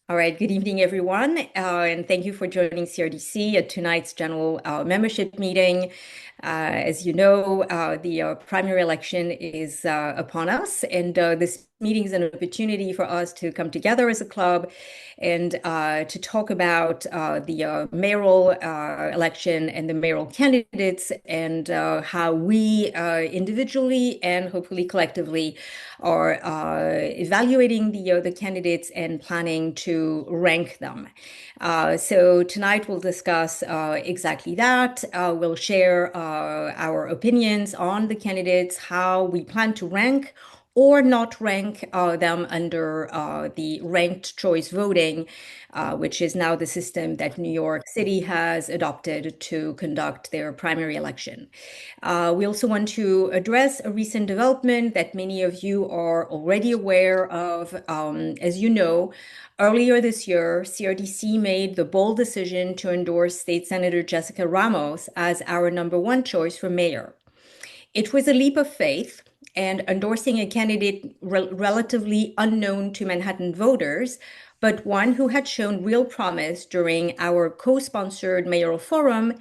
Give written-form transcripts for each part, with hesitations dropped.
All right, good evening, everyone, and thank you for joining CRDC at tonight's general membership meeting. As you know, the primary election is upon us, and this meeting is an opportunity for us to come together as a club and to talk about the mayoral election and the mayoral candidates and how we individually and hopefully collectively are evaluating the candidates and planning to rank them. So tonight we'll discuss exactly that. We'll share our opinions on the candidates, how we plan to rank or not rank them under the ranked choice voting, which is now the system that New York City has adopted to conduct their primary election. We also want to address a recent development that many of you are already aware of. As you know, earlier this year, CRDC made the bold decision to endorse State Senator Jessica Ramos as our #1 choice for mayor. It was a leap of faith, and endorsing a candidate relatively unknown to Manhattan voters, but one who had shown real promise during our co-sponsored mayoral forum,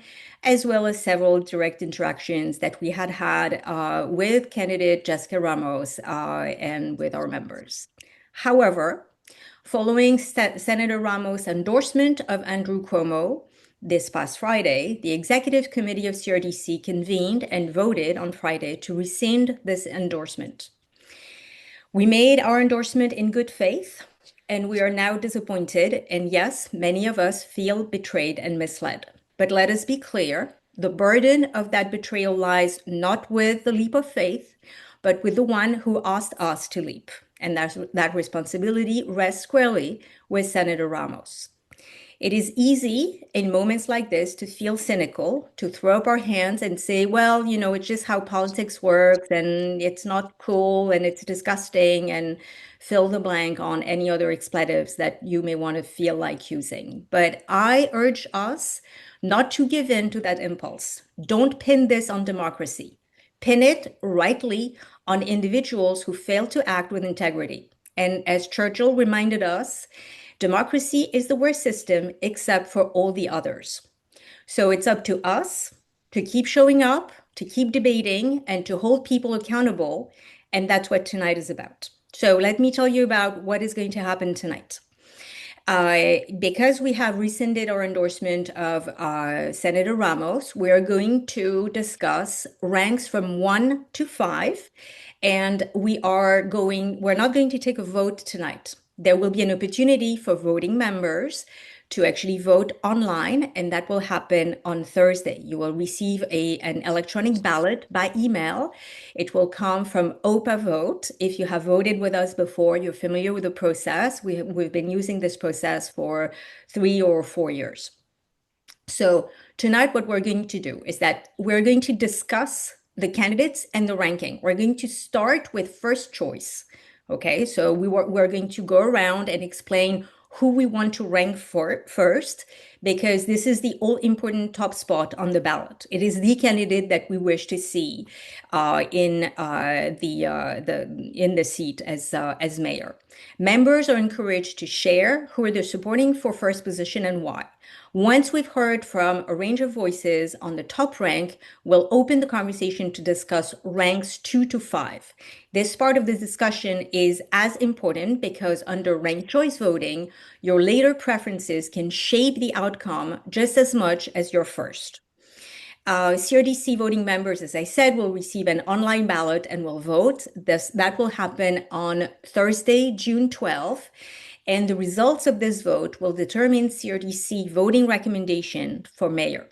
as well as several direct interactions that we had had with candidate Jessica Ramos and with our members. However, following Senator Ramos' endorsement of Andrew Cuomo, this past Friday, the executive committee of CRDC convened and voted on Friday to rescind this endorsement. We made our endorsement in good faith, and we are now disappointed. And yes, many of us feel betrayed and misled. But let us be clear, the burden of that betrayal lies not with the leap of faith, but with the one who asked us to leap. And that responsibility rests squarely with Senator Ramos. It is easy in moments like this to feel cynical, to throw up our hands and say, well, it's just how politics works and it's not cool and it's disgusting, and fill the blank on any other expletives that you may want to feel like using. But I urge us not to give in to that impulse. Don't pin this on democracy. Pin it rightly on individuals who fail to act with integrity. And as Churchill reminded us, democracy is the worst system except for all the others. So it's up to us to keep showing up, to keep debating, and to hold people accountable. And that's what tonight is about. So let me tell you about what is going to happen tonight. Because we have rescinded our endorsement of Senator Ramos, we're going to discuss ranks from 1 to 5, and we're not going to take a vote tonight. There will be an opportunity for voting members to actually vote online, and that will happen on Thursday. You will receive an electronic ballot by email. It will come from OPA Vote. If you have voted with us before, you're familiar with the process. We've been using this process for 3 or 4 years. So tonight, what we're going to do is that we're going to discuss the candidates and the ranking. We're going to start with first choice. Okay, so we're going to go around and explain who we want to rank for first, because this is the all-important top spot on the ballot. It is the candidate that we wish to see in the seat as mayor. Members are encouraged to share who they're supporting for first position and why. Once we've heard from a range of voices on the top rank, we'll open the conversation to discuss ranks 2 to 5. This part of the discussion is as important because under ranked choice voting, your later preferences can shape the outcome just as much as your first. CRDC voting members, as I said, will receive an online ballot and will vote. That will happen on Thursday, June 12th. And the results of this vote will determine CRDC voting recommendation for mayor.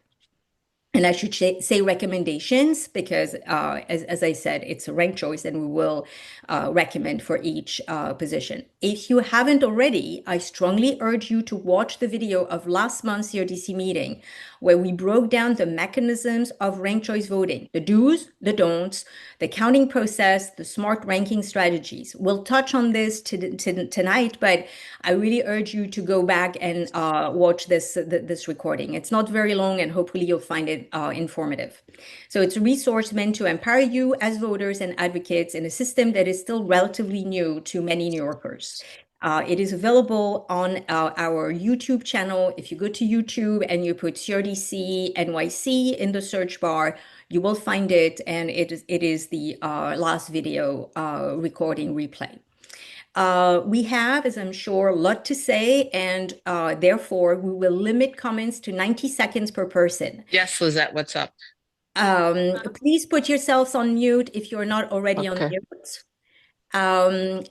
And I should say recommendations because, as I said, it's a ranked choice and we will recommend for each position. If you haven't already, I strongly urge you to watch the video of last month's CRDC meeting where we broke down the mechanisms of ranked choice voting, the do's, the don'ts, the counting process, the smart ranking strategies. We'll touch on this tonight, but I really urge you to go back and watch this recording. It's not very long and hopefully you'll find it informative. So it's a resource meant to empower you as voters and advocates in a system that is still relatively new to many New Yorkers. It is available on our YouTube channel. If you go to YouTube and you put CRDC NYC in the search bar, you will find it, and it is the last video recording replay. We have, as I'm sure, a lot to say, and therefore we will limit comments to 90 seconds per person. Yes, Lizette, what's up? Please put yourselves on mute if you're not already on Okay. mute. Um,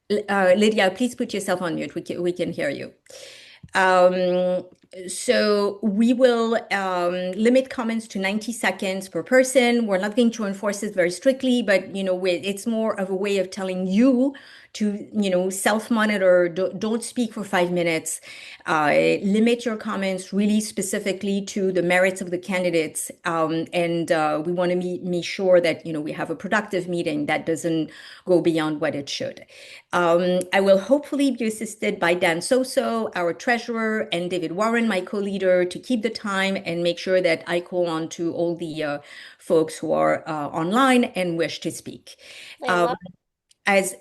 Lydia, please put yourself on mute. We can hear you. Um, so we will limit comments to 90 seconds per person. We're not going to enforce it very strictly, but it's more of a way of telling you to, self-monitor. Don't speak for 5 minutes. Limit your comments really specifically to the merits of the candidates, and we want to be sure that we have a productive meeting that doesn't go beyond what it should. I will hopefully be assisted by Dan Soso, our treasurer, and David Warren, my co-leader, to keep the time and make sure that I call on to all the folks who are online and wish to speak. Um, Layla. as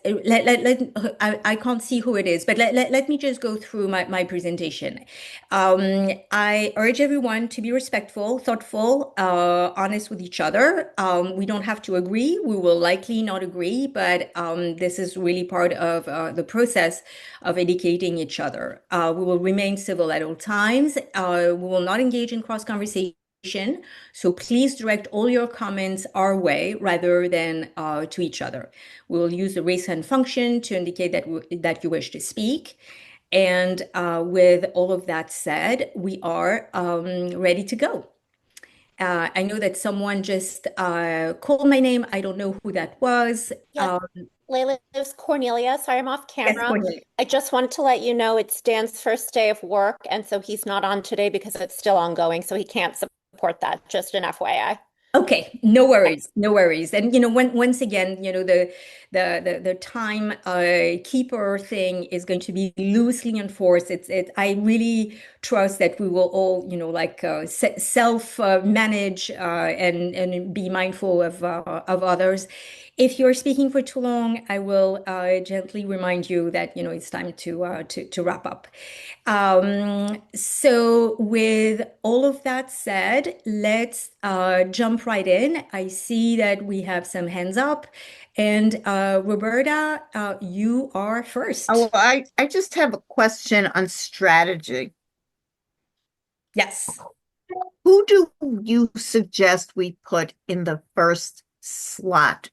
I can't see who it is, but let me just go through my presentation. I urge everyone to be respectful, thoughtful, honest with each other. We don't have to agree. We will likely not agree, but this is really part of the process of educating each other. We will remain civil at all times. We will not engage in cross conversation. So please direct all your comments our way rather than to each other. We will use the raise hand function to indicate that you wish to speak. And with all of that said, we are ready to go. I know that someone just called my name. I don't know who that was. Yes, Layla, it's Cornelia. Sorry, I'm off Yes, camera. Cornelia. I just wanted to let you know it's Dan's first day of work, and so he's not on today because it's still ongoing, so he can't support that. Just an FYI. Okay, no Okay. worries, no worries. And once again, the time keeper thing is going to be loosely enforced. I really trust that we will all, like self manage and be mindful of others. If you're speaking for too long, I will gently remind you that it's time to wrap up. So with all of that said, let's jump right in. I see that we have some hands up, and Roberta, you are Oh, first. well, I just have a question on strategy. Yes. Who do you suggest we put in the first slot?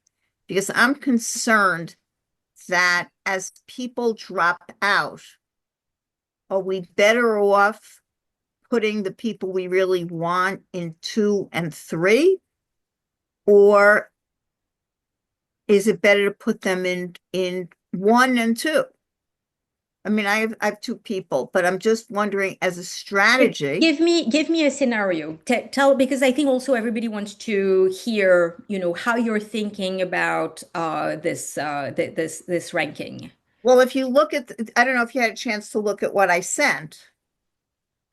Because I'm concerned that as people drop out, are we better off putting the people we really want in 2 and 3? Or is it better to put them in 1 and 2? I mean, I have 2 people, but I'm just wondering as a strategy. Give me a scenario. Tell, because I think also everybody wants to hear, how you're thinking about this ranking. Well, if you look at, I don't know if you had a chance to look at what I sent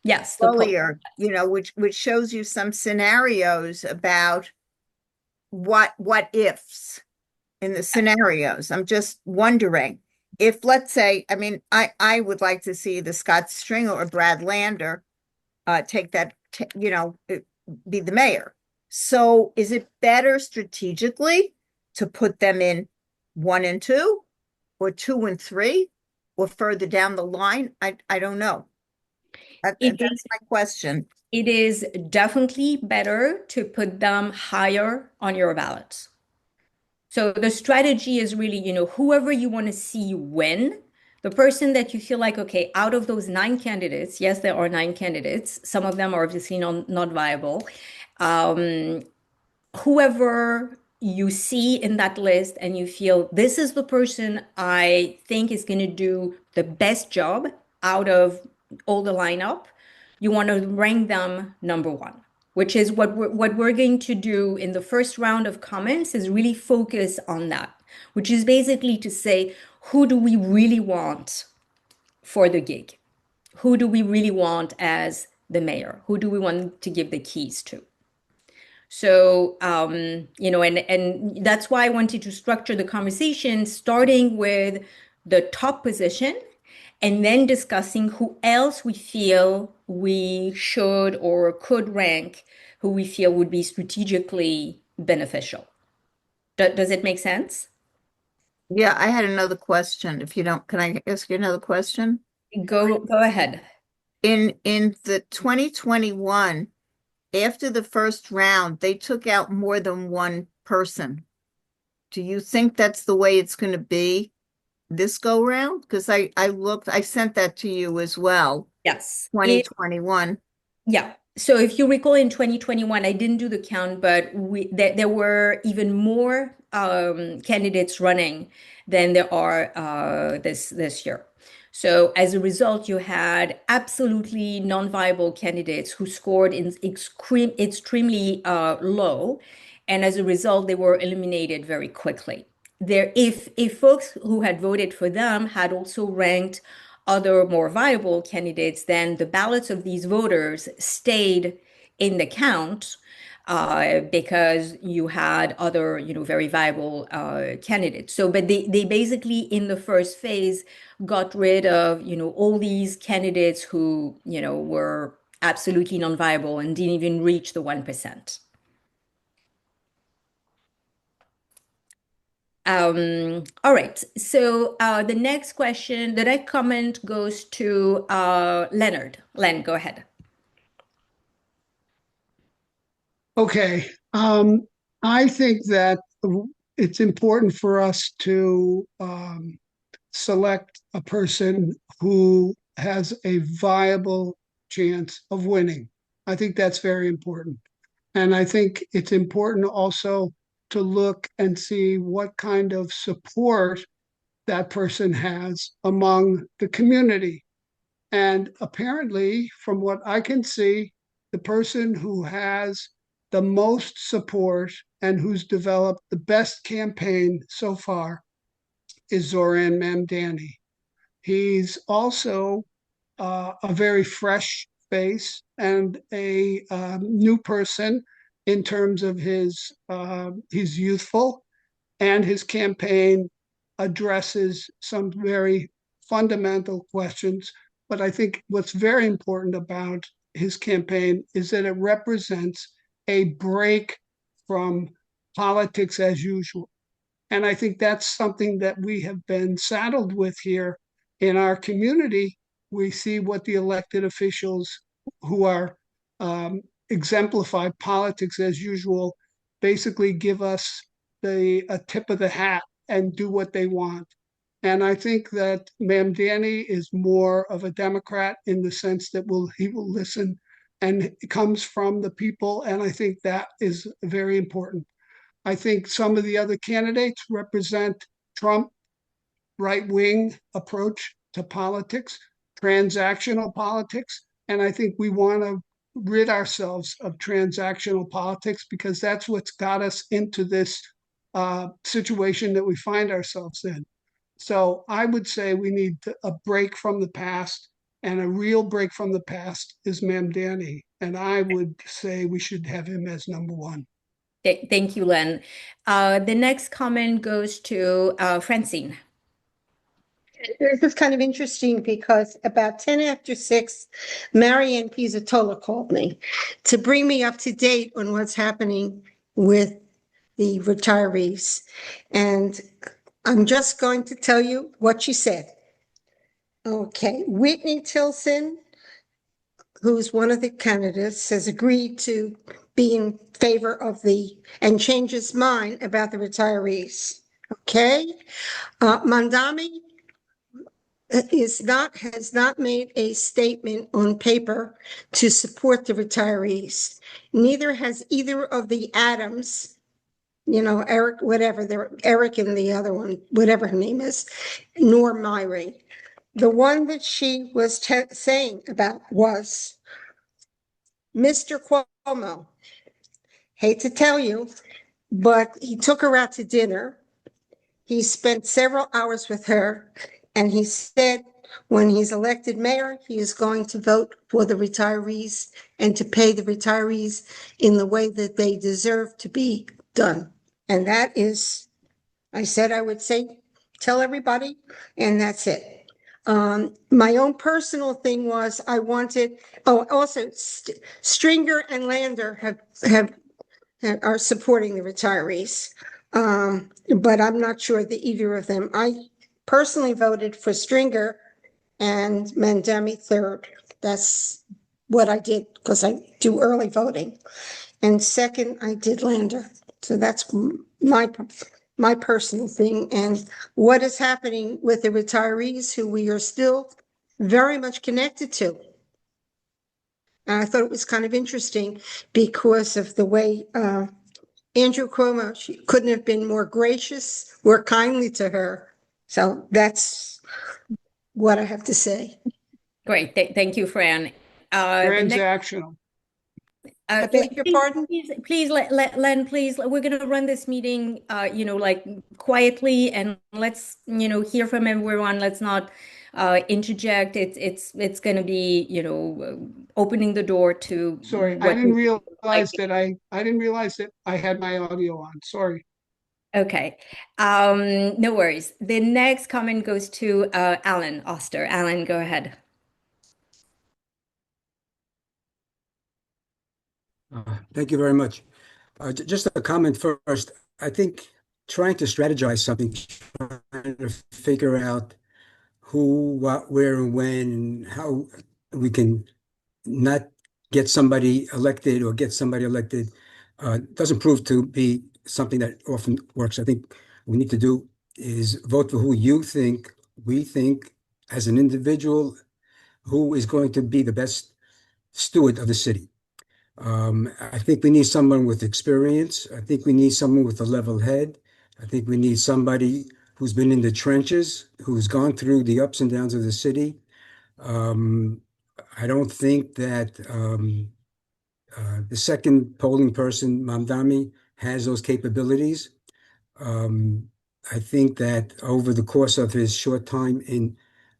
Yes, the poll. earlier, which shows you some scenarios about what ifs in the scenarios. I'm just wondering if, let's say, I mean, I would like to see the Scott Stringer or Brad Lander take that, be the mayor. So is it better strategically to put them in 1 and 2 or 2 and 3 or further down the line? I don't know. It That's my question. It is definitely better to put them higher on your ballot. So the strategy is really, whoever you want to see win, the person that you feel like, okay, out of those 9 candidates, yes, there are 9 candidates. Some of them are obviously not viable. Um, Whoever you see in that list and you feel this is the person I think is going to do the best job out of all the lineup, you want to rank them number one, which is what we're going to do in the first round of comments is really focus on that, which is basically to say, who do we really want for the gig? Who do we really want as the mayor? Who do we want to give the keys to? So, and that's why I wanted to structure the conversation starting with the top position and then discussing who else we feel we should or could rank, who we feel would be strategically beneficial. Does it make sense? Yeah, I had another question. If you don't, can I ask you another question? Go ahead. In the 2021, after the first round, they took out more than one person. Do you think that's the way it's going to be this go round? Because I looked, I sent that to you as well, Yes. 2021. Yeah. So if you recall in 2021, I didn't do the count, but there were even more candidates running than there are this year. So as a result, you had absolutely non-viable candidates who scored in extremely low, and as a result, they were eliminated very quickly. If folks who had voted for them had also ranked other more viable candidates, then the ballots of these voters stayed in the count because you had other, very viable candidates. So, but they basically in the first phase got rid of, all these candidates who, were absolutely non-viable and didn't even reach the 1%. All right. So the next question, the next comment goes to Leonard. Len, go ahead. Okay. I think that it's important for us to select a person who has a viable chance of winning. I think that's very important. And I think it's important also to look and see what kind of support that person has among the community. And apparently, from what I can see, the person who has the most support and who's developed the best campaign so far is Zoran Mamdani. He's also a very fresh face and a new person in terms of he's youthful, and his campaign addresses some very fundamental questions. But I think what's very important about his campaign is that it represents a break from politics as usual. And I think that's something that we have been saddled with here in our community. We see what the elected officials who are exemplify politics as usual basically give us a tip of the hat and do what they want. And I think that Mamdani is more of a Democrat in the sense that he will listen and it comes from the people. And I think that is very important. I think some of the other candidates represent Trump right-wing approach to politics, transactional politics. And I think we want to rid ourselves of transactional politics because that's what's got us into this situation that we find ourselves in. So I would say we need a break from the past, and a real break from the past is Mamdani. And I would say we should have him as number one. Thank you, Len. The next comment goes to Francine. This is kind of interesting because about 10 after 6, Marianne Pizzatola called me to bring me up to date on what's happening with the retirees. And I'm just going to tell you what she said. Okay, Whitney Tilson, who's one of the candidates, has agreed to be in favor of and change his mind about the retirees. Okay, Mandami has not made a statement on paper to support the retirees. Neither has either of the Adams, Eric, Eric and the other one, whatever her name is, nor Myri. The one that she was saying about was Mr. Cuomo. Hate to tell you, but he took her out to dinner. He spent several hours with her, and he said when he's elected mayor, he is going to vote for the retirees and to pay the retirees in the way that they deserve to be done. And that is, I said I would say, tell everybody, and that's it. My own personal thing was I wanted, oh, also Stringer and Lander are supporting the retirees. But I'm not sure that either of them. I personally voted for Stringer and Mandemi third. That's what I did because I do early voting. And second, I did Lander. So that's my personal thing. And what is happening with the retirees who we are still very much connected to. And I thought it was kind of interesting because of the way Andrew Cuomo, she couldn't have been more gracious, more kindly to her. So that's what I have to say. Great. Thank you, Fran. The next, Transactional. I beg your pardon? please, Len, please, we're going to run this meeting, like quietly, and let's, hear from everyone. Let's not interject. It's going to be, opening the door to Sorry, I what didn't we like. realize that I didn't realize that I had my audio on. Sorry. Okay. No worries. The next comment goes to Alan Oster. Alan, go ahead. Thank you very much. Just a comment first. I think trying to strategize something, trying to figure out who, what, where, and when, and how we can not get somebody elected or get somebody elected doesn't prove to be something that often works. I think what we need to do is vote for who you think, we think, as an individual, who is going to be the best steward of the city. I think we need someone with experience. I think we need someone with a level head. I think we need somebody who's been in the trenches, who's gone through the ups and downs of the city. Um, I don't think that the second polling person, Mamdani, has those capabilities. Um, I think that over the course of his short time in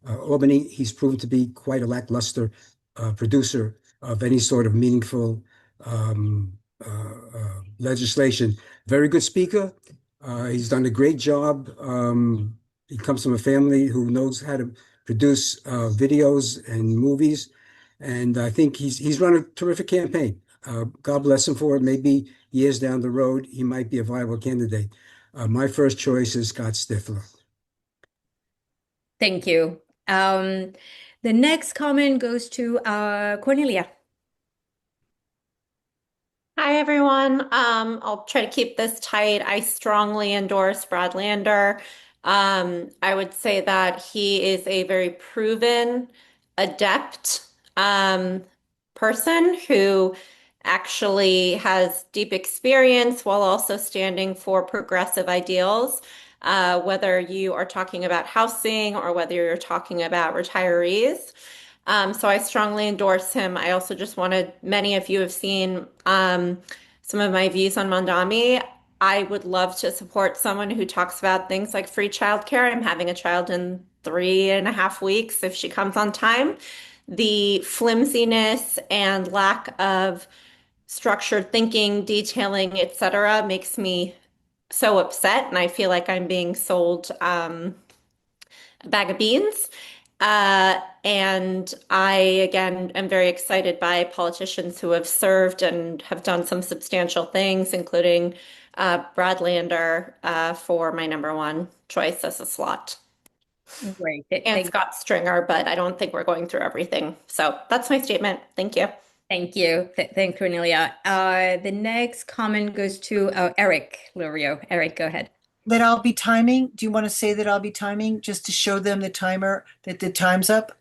Albany, he's proven to be quite a lackluster producer of any sort of meaningful legislation. Very good speaker. He's done a great job. He comes from a family who knows how to produce videos and movies, and I think he's run a terrific campaign. God bless him for it. Maybe years down the road, he might be a viable candidate. My first choice is Scott Stifler. Thank you. The next comment goes to Cornelia. Hi, everyone. I'll try to keep this tight. I strongly endorse Brad Lander. I would say that he is a very proven, adept person who actually has deep experience while also standing for progressive ideals. Whether you are talking about housing or whether you're talking about retirees. So I strongly endorse him. I also just wanted, many of you have seen some of my views on Mondami. I would love to support someone who talks about things like free childcare. I'm having a child in 3.5 weeks if she comes on time. The flimsiness and lack of structured thinking, detailing, etc., makes me so upset, and I feel like I'm being sold a bag of beans. And I, again, am very excited by politicians who have served and have done some substantial things, including Brad Lander for my number one choice as a slot. Great. And Scott Stringer, but I don't think we're going through everything. So that's my statement. Thank you. Thank you. Thank Cornelia. The next comment goes to Eric Lurio. Eric, go ahead. That I'll be timing. Do you want to say that I'll be timing just to show them the timer that the time's up?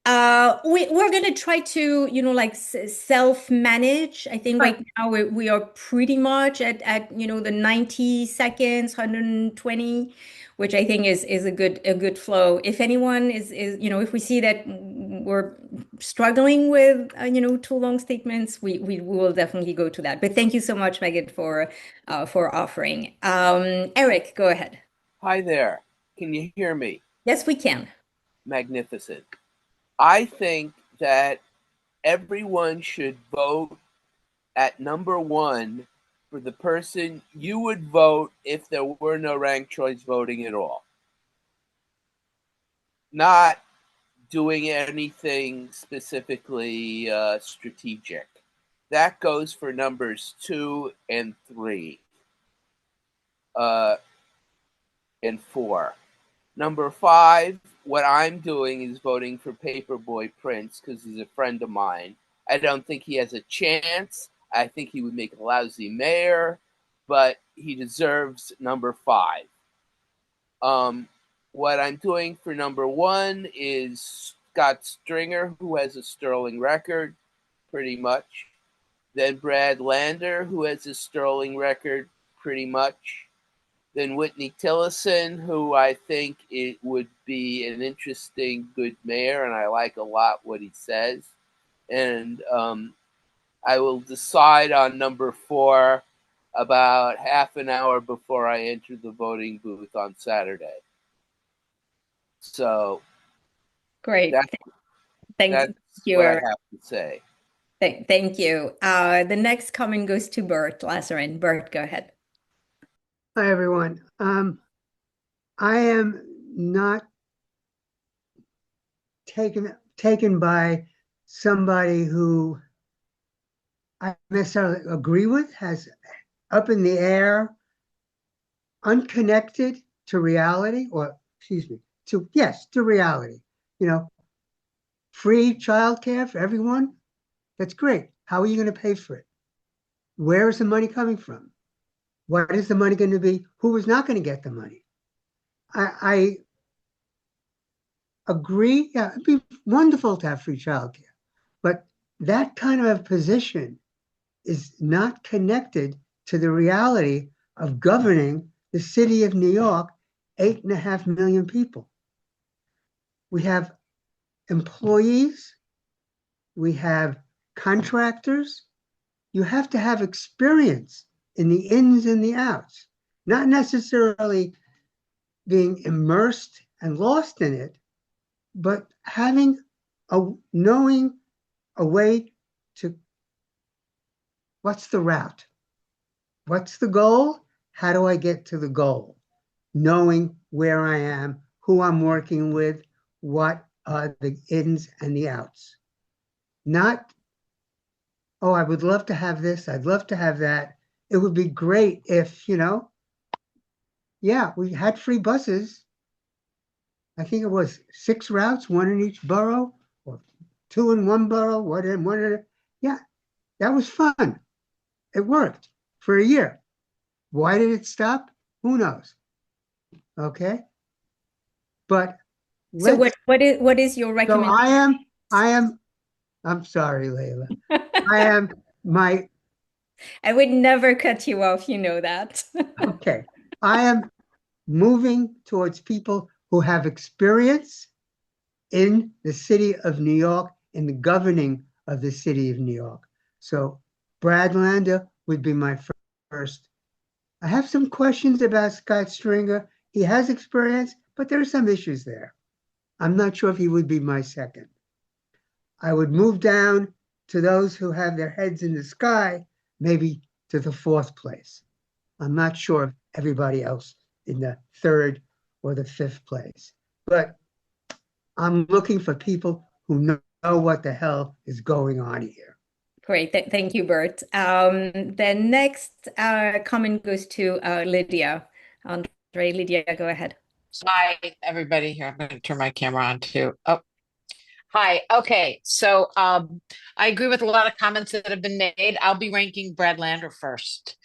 We're gonna try to, like self-manage. I think right now we are pretty much at the 90 seconds, 120, which I think is a good flow. If anyone is if we see that we're struggling with too long statements, we will definitely go to that. But thank you so much, Megan, for offering. Eric, go ahead. Hi there. Can you hear me? Yes, we can. magnificent. I think that everyone should vote at number one for the person you would vote if there were no ranked choice voting at all. Not doing anything specifically strategic. That goes for numbers 2 and 3 and 4. Number 5, what I'm doing is voting for Paperboy Prince because he's a friend of mine. I don't think he has a chance. I think he would make a lousy mayor, but he deserves number 5. What I'm doing for number 1 is Scott Stringer, who has a sterling record, pretty much. Then Brad Lander, who has a sterling record, pretty much. Then Whitney Tillotson, who I think it would be an interesting, good mayor, and I like a lot what he says. And I will decide on number 4 about half an hour before I enter the voting booth on Saturday. So Great. Thank that's you. what I have to say. Thank you. The next comment goes to Bert Lasserin. Bert, go ahead. Hi, everyone. I am not taken by somebody who I necessarily agree with, has up in the air, unconnected to reality, or excuse me, to reality. You know, free childcare for everyone. That's great. How are you going to pay for it? Where is the money coming from? What is the money going to be? Who is not going to get the money? I agree. Yeah, it'd be wonderful to have free childcare, but that kind of a position is not connected to the reality of governing the city of New York, 8.5 million people. We have employees, we have contractors. You have to have experience in the ins and the outs, not necessarily being immersed and lost in it, but knowing a way to, what's the route? What's the goal? How do I get to the goal? Knowing where I am, who I'm working with, what are the ins and the outs. Not, oh, I would love to have this, I'd love to have that. It would be great if, we had free buses. I think it was 6 routes, 1 in each borough, or 2 in one borough, 1 in. Yeah, that was fun. It worked for a year. Why did it stop? Who knows? Okay. But So what is your so recommendation? I'm sorry, Layla. I am my I would never cut you off, you know that. okay. I am moving towards people who have experience in the city of New York, in the governing of the city of New York. So Brad Lander would be my first. I have some questions about Scott Stringer. He has experience, but there are some issues there. I'm not sure if he would be my second. I would move down to those who have their heads in the sky, maybe to the 4th place. I'm not sure of everybody else in the 3rd or the 5th place, but I'm looking for people who know what the hell is going on here. Great. Thank you, Bert. The next comment goes to Lydia. Lydia, go ahead. Hi, everybody here. I'm going to turn my camera on too. Oh, hi. Okay. So I agree with a lot of comments that have been made. I'll be ranking Brad Lander first.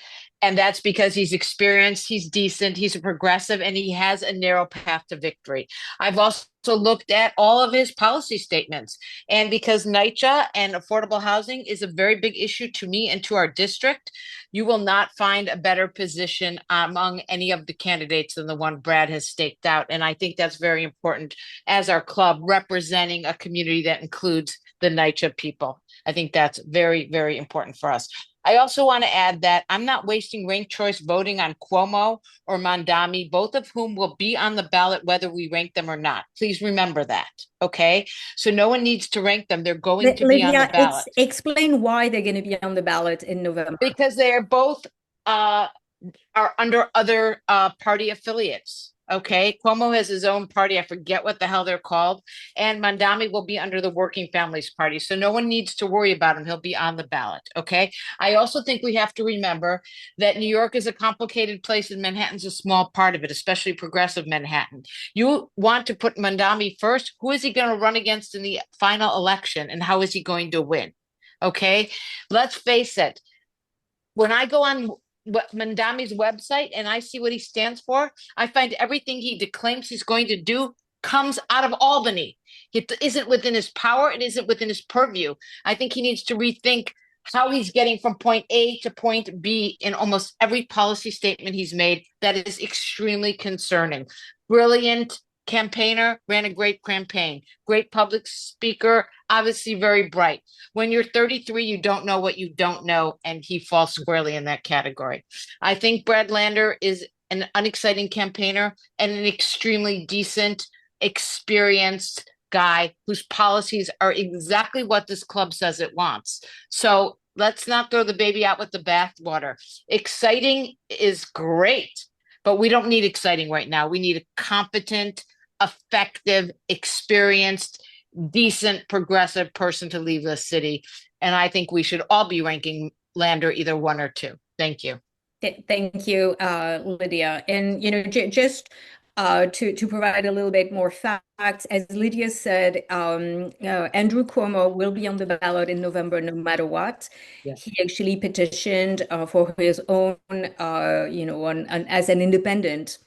And that's because he's experienced, he's decent, he's a progressive, and he has a narrow path to victory. I've also looked at all of his policy statements. And because NYCHA and affordable housing is a very big issue to me and to our district, you will not find a better position among any of the candidates than the one Brad has staked out. And I think that's very important as our club representing a community that includes the NYCHA people. I think that's very, very important for us. I also want to add that I'm not wasting ranked choice voting on Cuomo or Mondami, both of whom will be on the ballot whether we rank them or not. Please remember that. Okay. So no one needs to rank them. They're going to be on the Lydia, ballot explain why they're going to be on the ballot in November. because they are both uh, are under other party affiliates. Okay. Cuomo has his own party. I forget what the hell they're called. And Mandami will be under the Working Families Party. So no one needs to worry about him. He'll be on the ballot. Okay. I also think we have to remember that New York is a complicated place and Manhattan's a small part of it, especially progressive Manhattan. You want to put Mandami first. Who is he going to run against in the final election and how is he going to win? Okay. Let's face it. When I go on Mandami's website and I see what he stands for, I find everything he declaims he's going to do comes out of Albany. It isn't within his power, it isn't within his purview. I think he needs to rethink how he's getting from point A to point B in almost every policy statement he's made. That is extremely concerning. Brilliant campaigner, ran a great campaign, great public speaker, obviously very bright. When you're 33, you don't know what you don't know, and he falls squarely in that category. I think Brad Lander is an unexciting campaigner and an extremely decent, experienced guy whose policies are exactly what this club says it wants. So let's not throw the baby out with the bathwater. Exciting is great, but we don't need exciting right now. We need a competent, effective, experienced, decent, progressive person to leave the city. And I think we should all be ranking Lander either one or two. Thank you. Thank you, Lydia. And just to provide a little bit more facts, as Lydia said, Andrew Cuomo will be on the ballot in November no matter what. Yeah. He actually petitioned for his own, as an independent.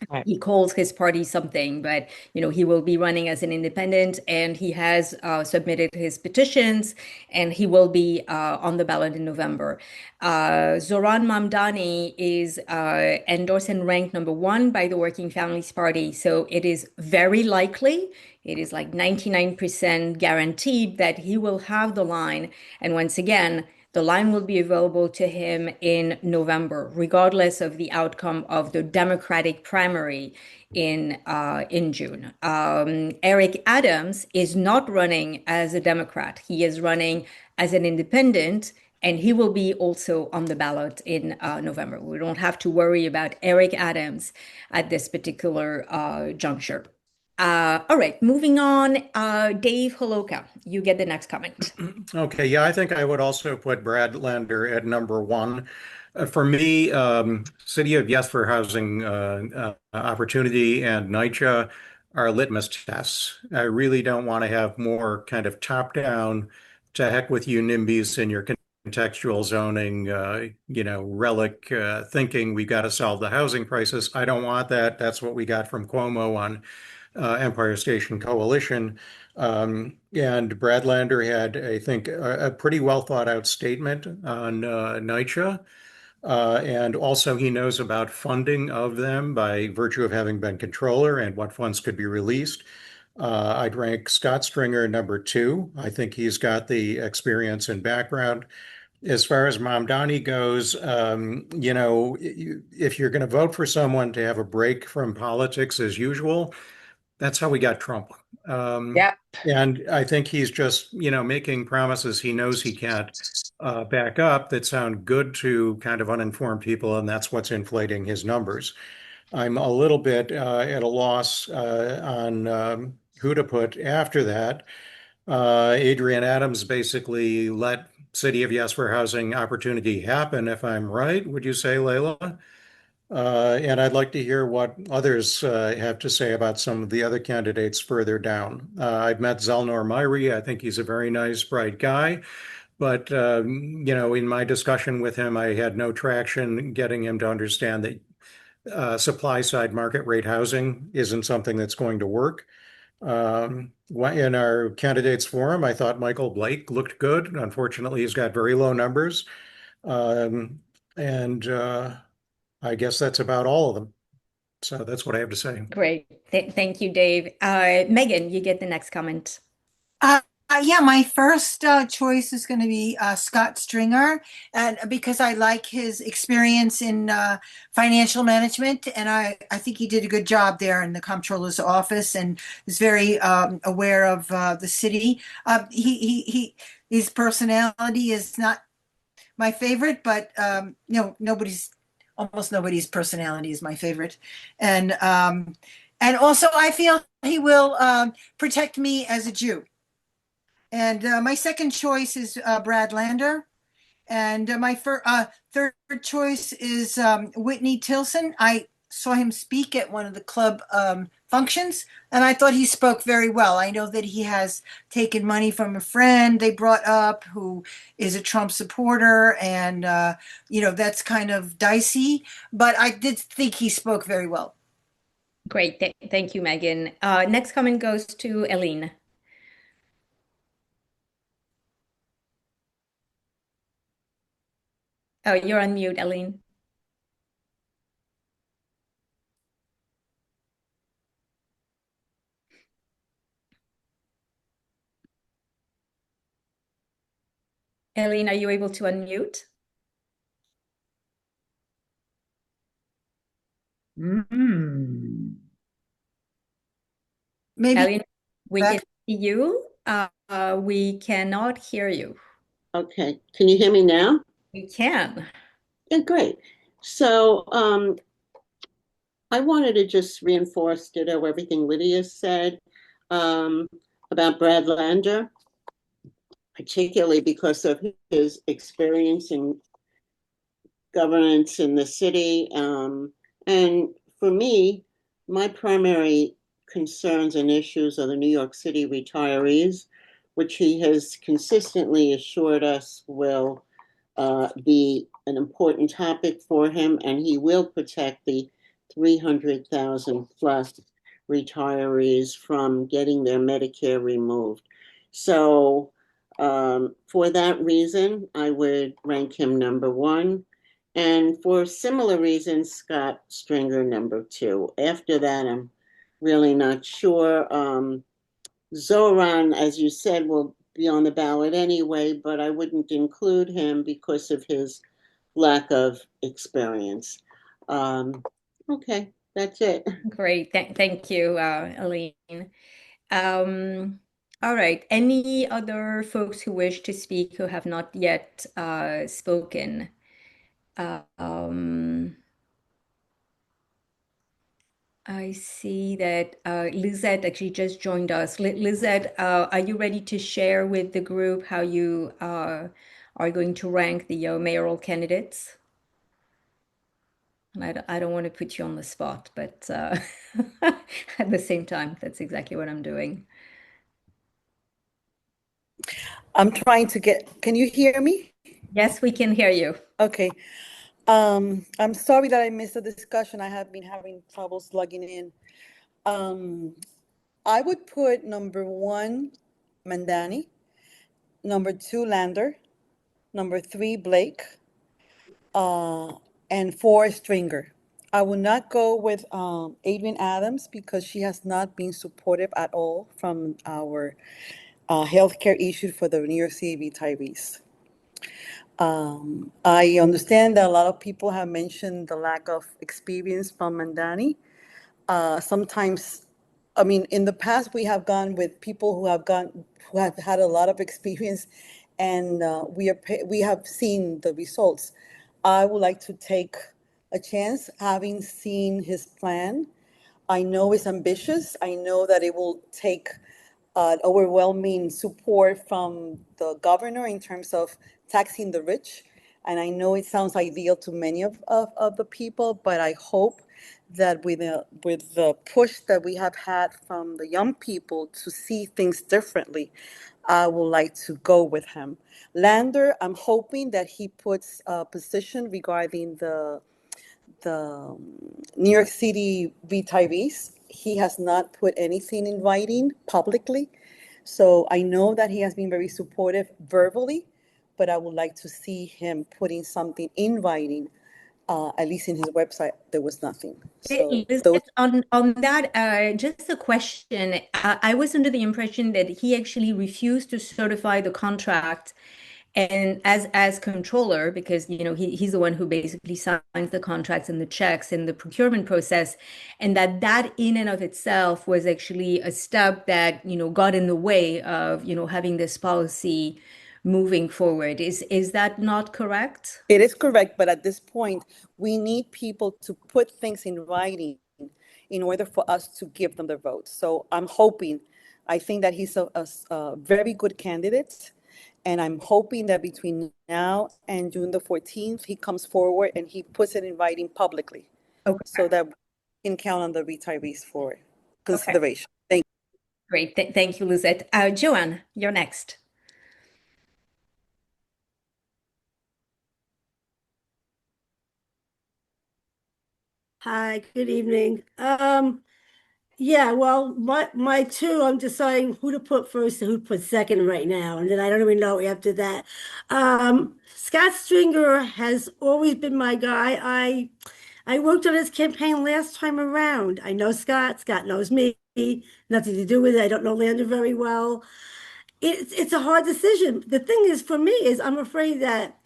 Right. He calls his party something, but he will be running as an independent, and he has submitted his petitions, and he will be on the ballot in November. Zoran Mamdani is endorsed and ranked number one by the Working Families Party, so it is very likely, it is like 99% guaranteed that he will have the line. And once again, the line will be available to him in November, regardless of the outcome of the Democratic primary in June. Eric Adams is not running as a Democrat. He is running as an independent, and he will be also on the ballot in November. We don't have to worry about Eric Adams at this particular juncture. All right, moving on. Dave Holoka, you get the next comment. Okay, yeah, I think I would also put Brad Lander at number one. For me, City of Yes for Housing Opportunity and NYCHA are litmus tests. I really don't want to have more kind of top-down, to heck with you NIMBYs in your contextual zoning, relic thinking. We got to solve the housing crisis. I don't want that. That's what we got from Cuomo on Empire Station Coalition. And Brad Lander had, I think, a pretty well thought out statement on NYCHA. And also, he knows about funding of them by virtue of having been controller and what funds could be released. I'd rank Scott Stringer number two. I think he's got the experience and background. As far as Mamdani goes, if you're going to vote for someone to have a break from politics as usual, that's how we got Trump. Yep. And I think he's just, making promises he knows he can't back up that sound good to kind of uninformed people, and that's what's inflating his numbers. I'm a little bit at a loss on who to put after that. Adrian Adams basically let City of Yes for Housing Opportunity happen, if I'm right. Would you say, Layla? And I'd like to hear what others have to say about some of the other candidates further down. I've met Zelnor Myri. I think he's a very nice, bright guy. But, in my discussion with him, I had no traction getting him to understand that supply side market rate housing isn't something that's going to work. In our candidates forum, I thought Michael Blake looked good. Unfortunately, he's got very low numbers. And I guess that's about all of them. So that's what I have to say. Great. Thank you, Dave. Megan, you get the next comment. Yeah, my first choice is going to be Scott Stringer, and because I like his experience in financial management, and I think he did a good job there in the comptroller's office, and is very aware of the city. His personality is not my favorite, but almost nobody's personality is my favorite, and also I feel he will protect me as a Jew. And my second choice is Brad Lander. And my third choice is Whitney Tilson. I saw him speak at one of the club functions, and I thought he spoke very well. I know that he has taken money from a friend they brought up who is a Trump supporter, and that's kind of dicey. But I did think he spoke very well. Great. Thank you, Megan. Next comment goes to Eileen. Oh, you're on mute, Eileen. Eileen, are you able to unmute? Maybe Eileen, we can see you. We cannot hear you. Okay, can you hear me now? We can. Yeah, great. So I wanted to just reinforce, ditto everything Lydia said um, about Brad Lander, particularly because of his experience in governance in the city. And for me, my primary concerns and issues are the New York City retirees, which he has consistently assured us will be an important topic for him, and he will protect the 300,000 plus retirees from getting their Medicare removed. So, for that reason, I would rank him number one. And for similar reasons, Scott Stringer number two. After that, I'm really not sure. Zoran, as you said, will be on the ballot anyway, but I wouldn't include him because of his lack of experience. Okay, that's it. Great. Thank you, Eileen. Um, all right. Any other folks who wish to speak who have not yet spoken? I see that Lizette actually just joined us. Lizette, are you ready to share with the group how you are going to rank the mayoral candidates? And I don't want to put you on the spot, but at the same time, that's exactly what I'm doing. I'm trying to can you hear me? Yes, we can hear you. Okay. I'm sorry that I missed the discussion. I have been having troubles logging in. I would put number one, Mandani, number two, Lander, number three, Blake, and four, Stringer. I will not go with Adrian Adams because she has not been supportive at all from our healthcare issue for the New York City retirees. I understand that a lot of people have mentioned the lack of experience from Mandani. Sometimes, I mean, in the past, we have gone with people who have had a lot of experience, and we have seen the results. I would like to take a chance, having seen his plan. I know it's ambitious. I know that it will take overwhelming support from the governor in terms of taxing the rich. And I know it sounds ideal to many of the people, but I hope that with the push that we have had from the young people to see things differently, I would like to go with him. Lander, I'm hoping that he puts a position regarding the New York City retirees. He has not put anything in writing publicly. So I know that he has been very supportive verbally, but I would like to see him putting something in writing At least in his website, there was nothing. So those. Elizabeth, on that, just a question. I was under the impression that he actually refused to certify the contract and as controller, because he's the one who basically signs the contracts and the checks in the procurement process, and that in and of itself was actually a step that got in the way of having this policy moving forward. Is that not correct? It is correct, but at this point, we need people to put things in writing in order for us to give them the vote. So I'm hoping, I think that he's a very good candidate, and I'm hoping that between now and June the 14th, he comes forward and he puts it in writing publicly Okay. so that we can count on the retirees for Okay. consideration. Thank Great. Thank you, Lizette. Joanne, you're next. Hi, good evening. Yeah, well, my two, I'm deciding who to put first and who to put second right now, and then I don't even know after that. Scott Stringer has always been my guy. I worked on his campaign last time around. I know Scott. Scott knows me. Nothing to do with it. I don't know Lander very well. It's a hard decision. The thing is, for me, is I'm afraid that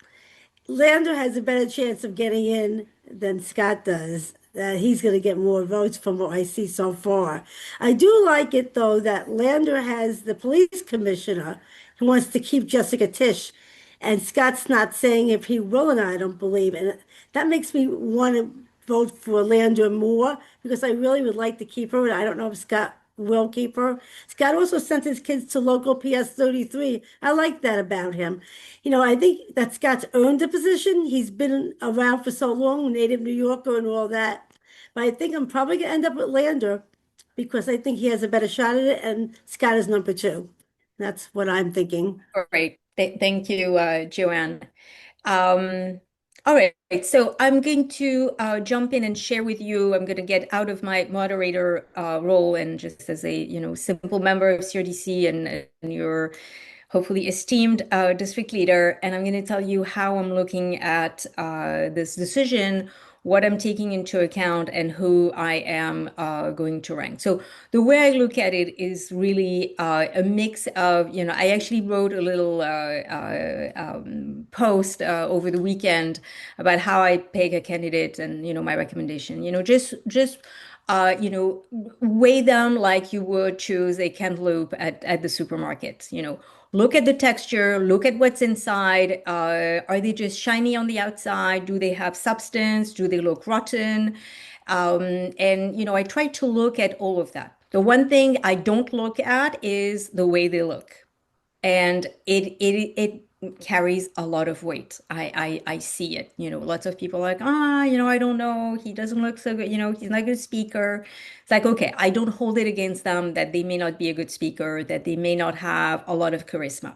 Lander has a better chance of getting in than Scott does. That he's going to get more votes from what I see so far. I do like it though that Lander has the police commissioner who wants to keep Jessica Tisch, and Scott's not saying if he will or not. I don't believe, and that makes me want to vote for Lander more because I really would like to keep her. And I don't know if Scott will keep her. Scott also sent his kids to local PS 33. I like that about him. I think that Scott's earned the position. He's been around for so long, native New Yorker and all that. But I think I'm probably going to end up with Lander because I think he has a better shot at it, and Scott is number two. That's what I'm thinking. Great. Thank you, Joanne. Um, all right, so I'm going to jump in and share with you. I'm going to get out of my moderator role and just as a simple member of CRDC and your hopefully esteemed district leader, and I'm going to tell you how I'm looking at this decision, what I'm taking into account, and who I am going to rank. So the way I look at it is really a mix of, I actually wrote a little post over the weekend about how I pick a candidate and, my recommendation, just weigh them like you would choose a cantaloupe at the supermarket. Look at the texture, look at what's inside. Are they just shiny on the outside? Do they have substance? Do they look rotten? And I try to look at all of that. The one thing I don't look at is the way they look, and it carries a lot of weight. I see it. Lots of people are like, I don't know, he doesn't look so good, he's not a good speaker. It's like, okay, I don't hold it against them that they may not be a good speaker, that they may not have a lot of charisma.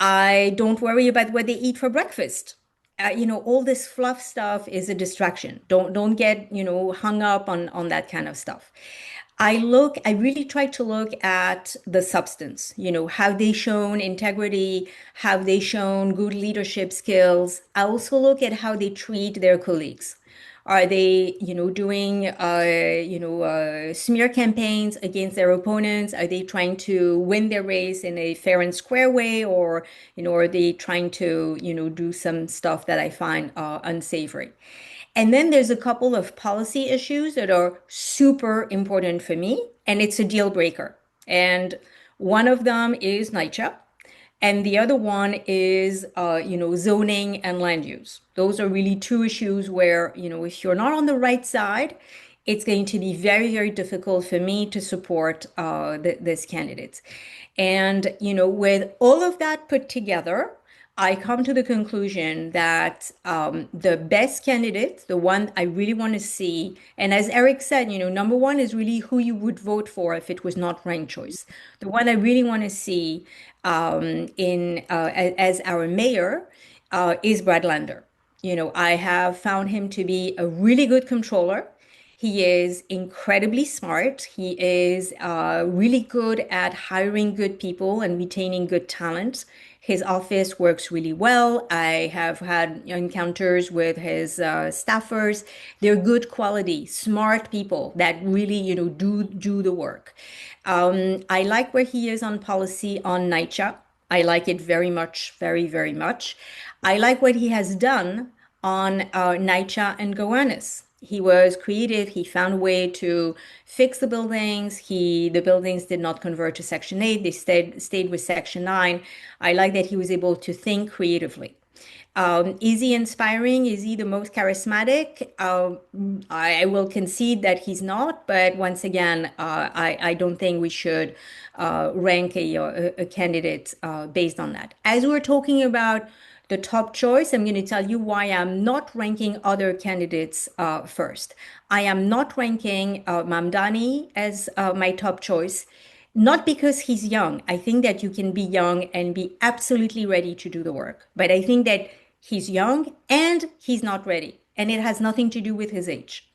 I don't worry about what they eat for breakfast. All this fluff stuff is a distraction. Don't get, hung up on that kind of stuff. I really try to look at the substance, have they shown integrity? Have they shown good leadership skills? I also look at how they treat their colleagues. Are they, doing, smear campaigns against their opponents? Are they trying to win their race in a fair and square way, or, are they trying to, do some stuff that I find unsavory? And then there's a couple of policy issues that are super important for me, and it's a deal breaker. And one of them is NYCHA, and the other one is, zoning and land use. Those are really two issues where, if you're not on the right side, it's going to be very, very difficult for me to support this candidate. And, with all of that put together, I come to the conclusion that the best candidate, the one I really want to see, and as Eric said, number one is really who you would vote for if it was not ranked choice. The one I really want to see as our mayor is Brad Lander. I have found him to be a really good controller. He is incredibly smart. He is really good at hiring good people and retaining good talent. His office works really well. I have had encounters with his staffers. They're good quality, smart people that really, do the work. I like where he is on policy on NYCHA. I like it very much, very, very much. I like what he has done on NYCHA and Gowanus. He was creative. He found a way to fix the buildings. The buildings did not convert to Section 8. They stayed with Section 9. I like that he was able to think creatively. Is he inspiring? Is he the most charismatic? I will concede that he's not, but once again, I don't think we should rank a candidate based on that. As we're talking about the top choice, I'm going to tell you why I'm not ranking other candidates first. I am not ranking Mamdani as my top choice. Not because he's young. I think that you can be young and be absolutely ready to do the work. But I think that he's young and he's not ready. And it has nothing to do with his age.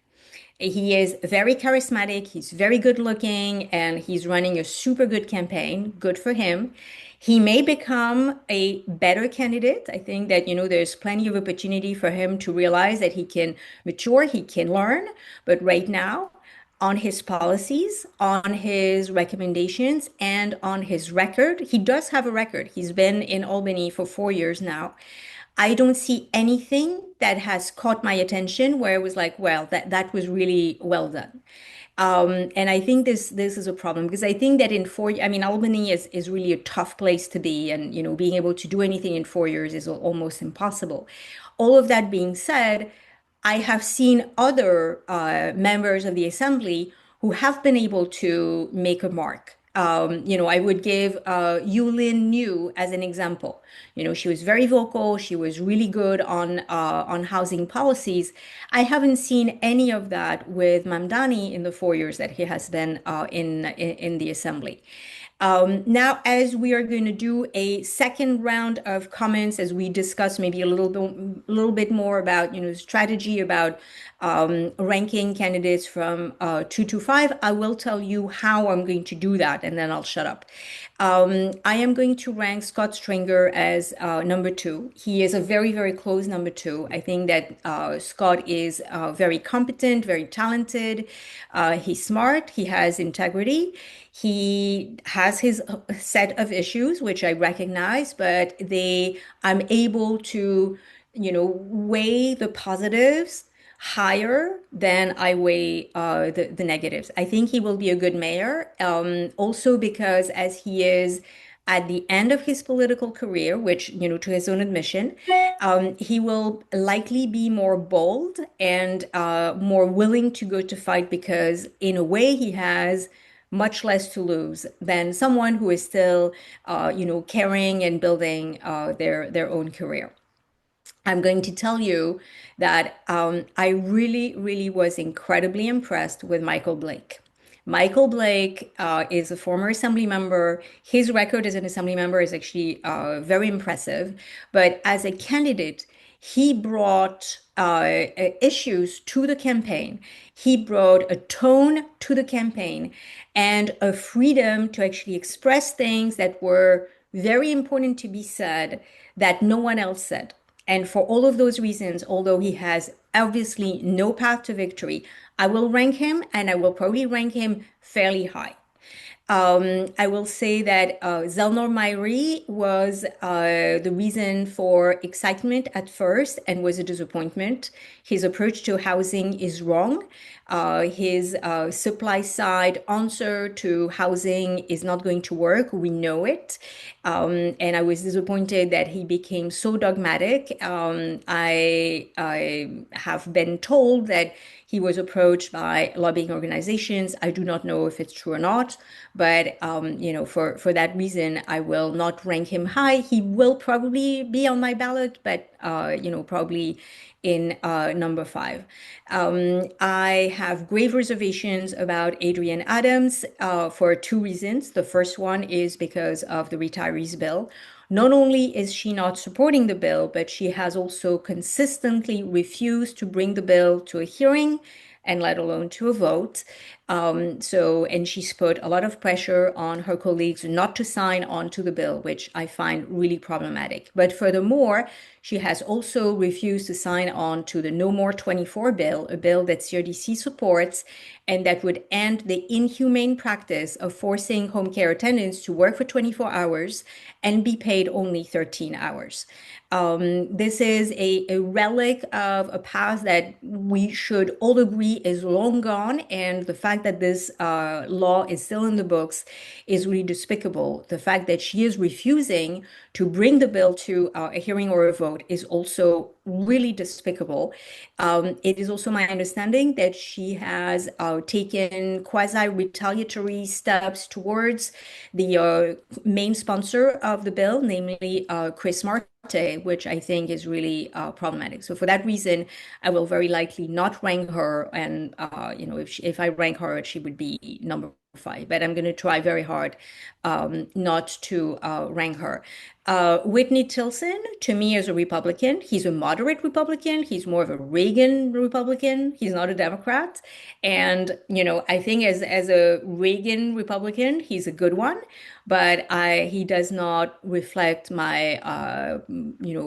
He is very charismatic, he's very good looking, and he's running a super good campaign. Good for him. He may become a better candidate. I think that, there's plenty of opportunity for him to realize that he can mature, he can learn. But right now, on his policies, on his recommendations, and on his record, he does have a record. He's been in Albany for 4 years now. I don't see anything that has caught my attention where it was like, well, that was really well done. And I think this is a problem because I think that in 4, I mean, Albany is really a tough place to be, and being able to do anything in 4 years is almost impossible. All of that being said, I have seen other members of the assembly who have been able to make a mark. I would give Yulin New as an example. She was very vocal. She was really good on housing policies. I haven't seen any of that with Mamdani in the 4 years that he has been in the assembly. Now, as we are going to do a second round of comments, as we discuss maybe a little bit more about strategy about ranking candidates from 2 to 5, I will tell you how I'm going to do that, and then I'll shut up. I am going to rank Scott Stringer as number 2. He is a very, very close number 2. I think that Scott is very competent, very talented. He's smart. He has integrity. He has his set of issues, which I recognize, but I'm able to, weigh the positives higher than I weigh the negatives. I think he will be a good mayor, also because as he is at the end of his political career, which, to his own admission, he will likely be more bold and more willing to go to fight because, in a way, he has much less to lose than someone who is still, carrying and building their own career. I'm going to tell you that I really, really was incredibly impressed with Michael Blake. Michael Blake is a former assembly member. His record as an assembly member is actually very impressive. But as a candidate, he brought issues to the campaign. He brought a tone to the campaign and a freedom to actually express things that were very important to be said that no one else said. And for all of those reasons, although he has obviously no path to victory, I will rank him and I will probably rank him fairly high. I will say that Zelnor Mairi was the reason for excitement at first and was a disappointment. His approach to housing is wrong. His supply side answer to housing is not going to work. We know it. And I was disappointed that he became so dogmatic. I have been told that he was approached by lobbying organizations. I do not know if it's true or not, but for that reason, I will not rank him high. He will probably be on my ballot, but probably in number 5. I have grave reservations about Adrienne Adams for 2 reasons. The first one is because of the retirees bill. Not only is she not supporting the bill, but she has also consistently refused to bring the bill to a hearing and let alone to a vote. And she's put a lot of pressure on her colleagues not to sign on to the bill, which I find really problematic. But furthermore, she has also refused to sign on to the No More 24 bill, a bill that CRDC supports and that would end the inhumane practice of forcing home care attendants to work for 24 hours and be paid only 13 hours. This is a relic of a past that we should all agree is long gone, and the fact that this law is still in the books is really despicable. The fact that she is refusing to bring the bill to a hearing or a vote is also really despicable. It is also my understanding that she has taken quasi-retaliatory steps towards the main sponsor of the bill, namely Chris Martin, which I think is really problematic. So for that reason, I will very likely not rank her. And if I rank her, she would be number 5. But I'm going to try very hard not to rank her. Whitney Tilson, to me, is a Republican. He's a moderate Republican. He's more of a Reagan Republican. He's not a Democrat. And, I think as a Reagan Republican, he's a good one. But he does not reflect my,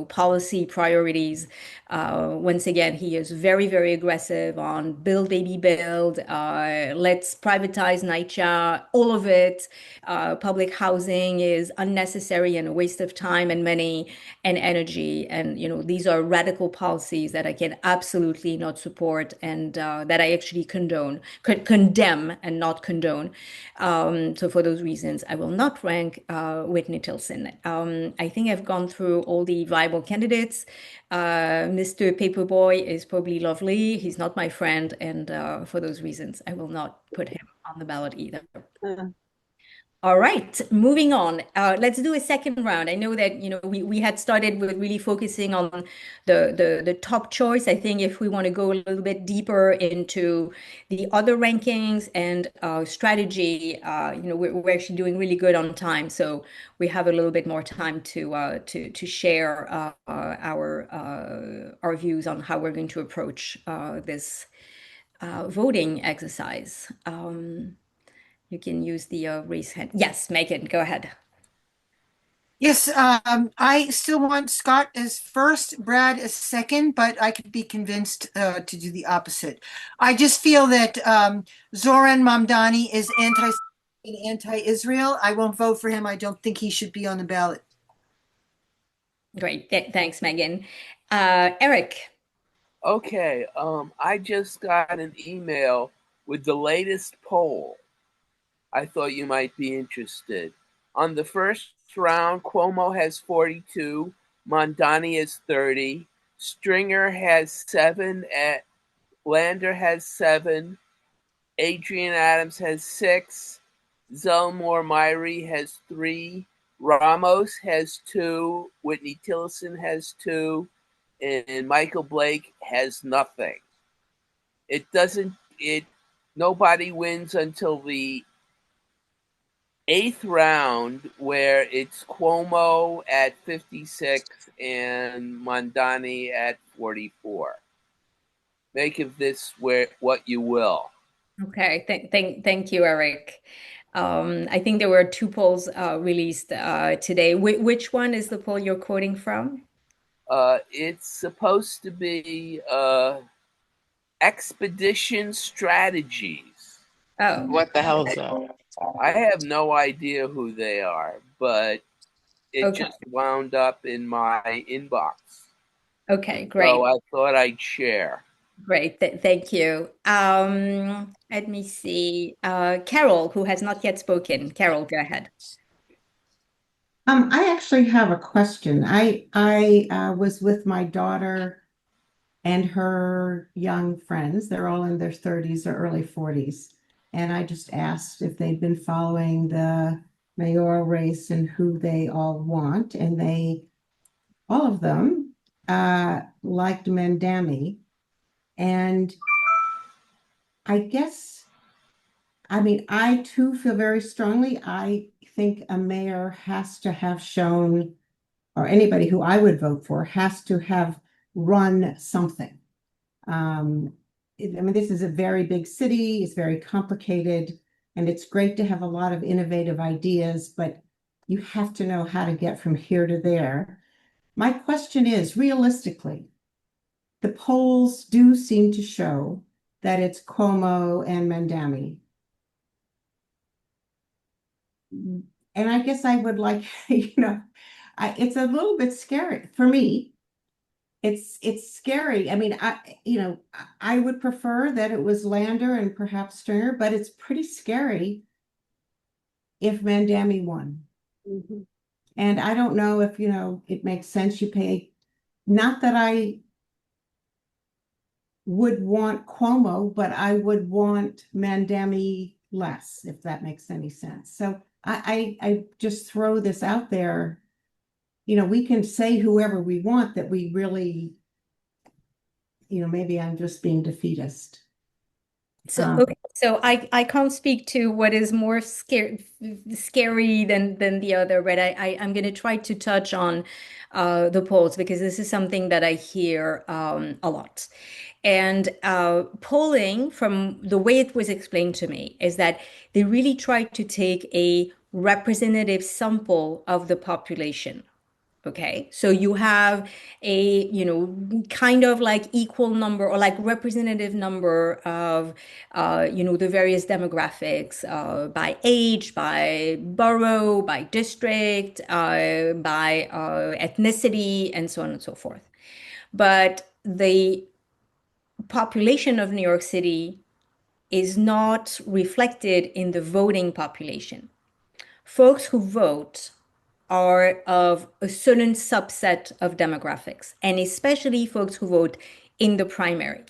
policy priorities. Once again, he is very, very aggressive on build, baby, build. Let's privatize NYCHA, all of it. Public housing is unnecessary and a waste of time and money and energy. And, these are radical policies that I can absolutely not support and that I actually condemn and not condone. So for those reasons, I will not rank Whitney Tilson. I think I've gone through all the viable candidates. Mr. Paperboy is probably lovely. He's not my friend. And for those reasons, I will not put him on the ballot either. All right, moving on. Let's do a second round. I know that we had started with really focusing on the top choice. I think if we want to go a little bit deeper into the other rankings and strategy, we're actually doing really good on time, so we have a little bit more time to share our views on how we're going to approach this voting exercise. You can use the raise hand. Yes, Megan, go ahead. Yes, I still want Scott as first, Brad as second, but I could be convinced to do the opposite. I just feel that Zoran Mamdani is anti-Israel. I won't vote for him. I don't think he should be on the ballot. Great. Thanks, Megan. Eric. Okay, I just got an email with the latest poll. I thought you might be interested. On the first round, Cuomo has 42, Mondani has 30, Stringer has 7, Lander has 7, Adrian Adams has 6, Zelmore Myrie has 3, Ramos has 2, Whitney Tilson has 2, and Michael Blake has nothing. Nobody wins until the 8th round, where it's Cuomo at 56 and Mondani at 44. Make of this what you will. Okay, thank you, Eric. I think there were 2 polls released today. Which one is the poll you're quoting from? It's supposed to be Expedition Strategies. Oh, What the hell is that? I have no idea who they are, but it okay. just wound up in my inbox. Okay, great. So I thought I'd share. Great, thank you. Let me see. Carol, who has not yet spoken. Carol, go ahead. I actually have a question. I was with my daughter and her young friends. They're all in their 30s or early 40s. And I just asked if they'd been following the mayoral race and who they all want. And all of them, liked Mandami. And I guess, I too feel very strongly. I think a mayor has to have shown, or anybody who I would vote for has to have run something. I mean, this is a very big city, it's very complicated, and it's great to have a lot of innovative ideas, but you have to know how to get from here to there. My question is, realistically, the polls do seem to show that it's Cuomo and Mandami. And I guess I would like, it's a little bit scary for me. It's scary. I mean, I would prefer that it was Lander and perhaps Stringer, but it's pretty scary if Mandami won. Mhm. And I don't know if, it makes sense you pay, not that I would want Cuomo, but I would want Mandami less, if that makes any sense. So I just throw this out there. We can say whoever we want that we really, maybe I'm just being defeatist. So okay, so I can't speak to what is more scary than the other, but I'm going to try to touch on the polls because this is something that I hear a lot. And polling, from the way it was explained to me, is that they really try to take a representative sample of the population. Okay, so you have a, kind of like equal number or like representative number of, the various demographics by age, by borough, by district, by ethnicity, and so on and so forth. But the population of New York City is not reflected in the voting population. Folks who vote are of a certain subset of demographics, and especially folks who vote in the primary.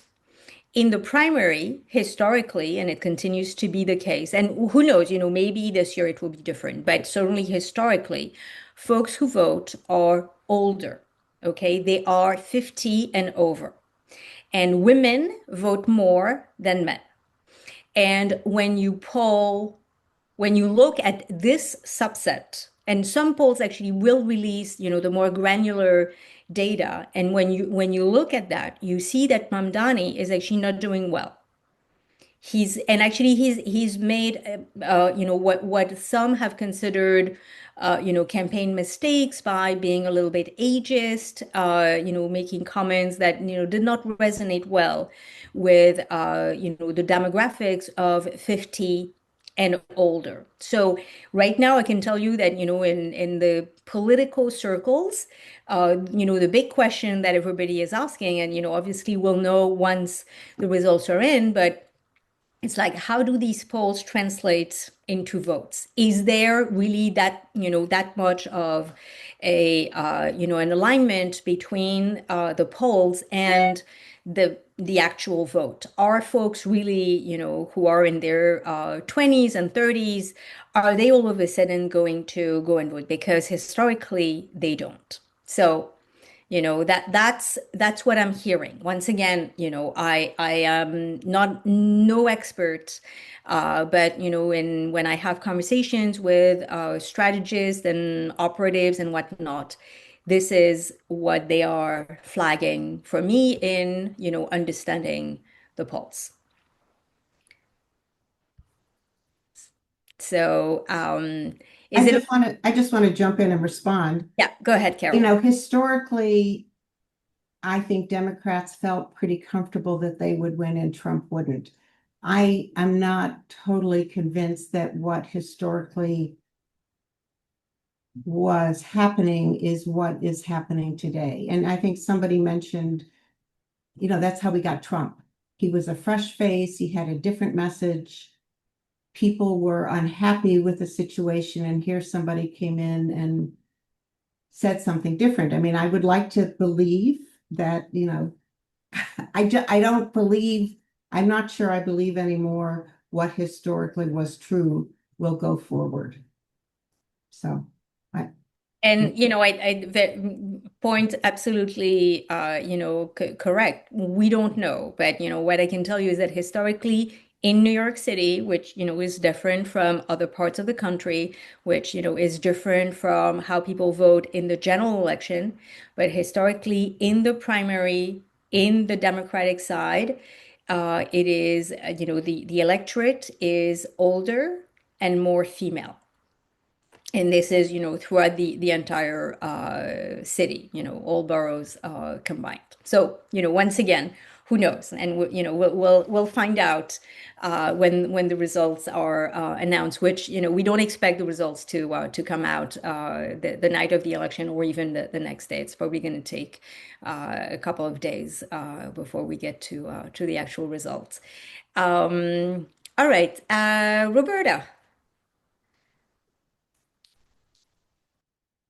In the primary, historically, and it continues to be the case, and who knows, maybe this year it will be different, but certainly historically, folks who vote are older, okay? They are 50 and over. And women vote more than men. And when you look at this subset, and some polls actually will release, the more granular data. And when you look at that, you see that Mamdani is actually not doing well. He's made what some have considered campaign mistakes by being a little bit ageist, making comments that did not resonate well with the demographics of 50 and older. So right now I can tell you that in the political circles, the big question that everybody is asking, and obviously we'll know once the results are in, but it's like, how do these polls translate into votes? Is there really that much of a an alignment between the polls and the actual vote? Are folks really, who are in their 20s and 30s, are they all of a sudden going to go and vote? Because historically they don't. So that's what I'm hearing. Once again, I am not no expert, but when I have conversations with strategists and operatives and whatnot, this is what they are flagging for me in understanding the pulse. So is it? I just want to jump in and respond. Yeah, go ahead, Carol. Historically, I think Democrats felt pretty comfortable that they would win and Trump wouldn't. I am not totally convinced that what historically was happening is what is happening today. And I think somebody mentioned, that's how we got Trump. He was a fresh face, he had a different message. People were unhappy with the situation, and here somebody came in and said something different. I mean, I would like to believe that, I don't believe, I'm not sure I believe anymore what historically was true will go forward. So I, And the point absolutely, correct. We don't know, but what I can tell you is that historically in New York City, which is different from other parts of the country, which is different from how people vote in the general election, but historically in the primary, in the Democratic side, It is, the electorate is older and more female. And this is, throughout the entire city, all boroughs combined. So, once again, who knows? And we'll find out when the results are announced. Which we don't expect the results to come out the night of the election or even the next day. It's probably going to take a couple of days before we get to the actual results. All right, Roberta.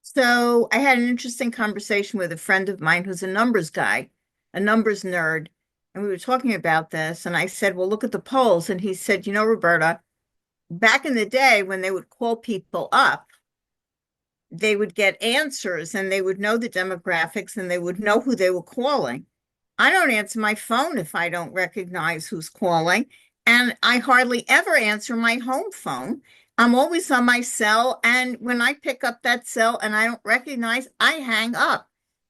So I had an interesting conversation with a friend of mine who's a numbers guy, a numbers nerd, and we were talking about this. And I said, well, look at the polls. And he said, Roberta, back in the day when they would call people up, they would get answers and they would know the demographics and they would know who they were calling. I don't answer my phone if I don't recognize who's calling. And I hardly ever answer my home phone. I'm always on my cell. And when I pick up that cell and I don't recognize, I hang up.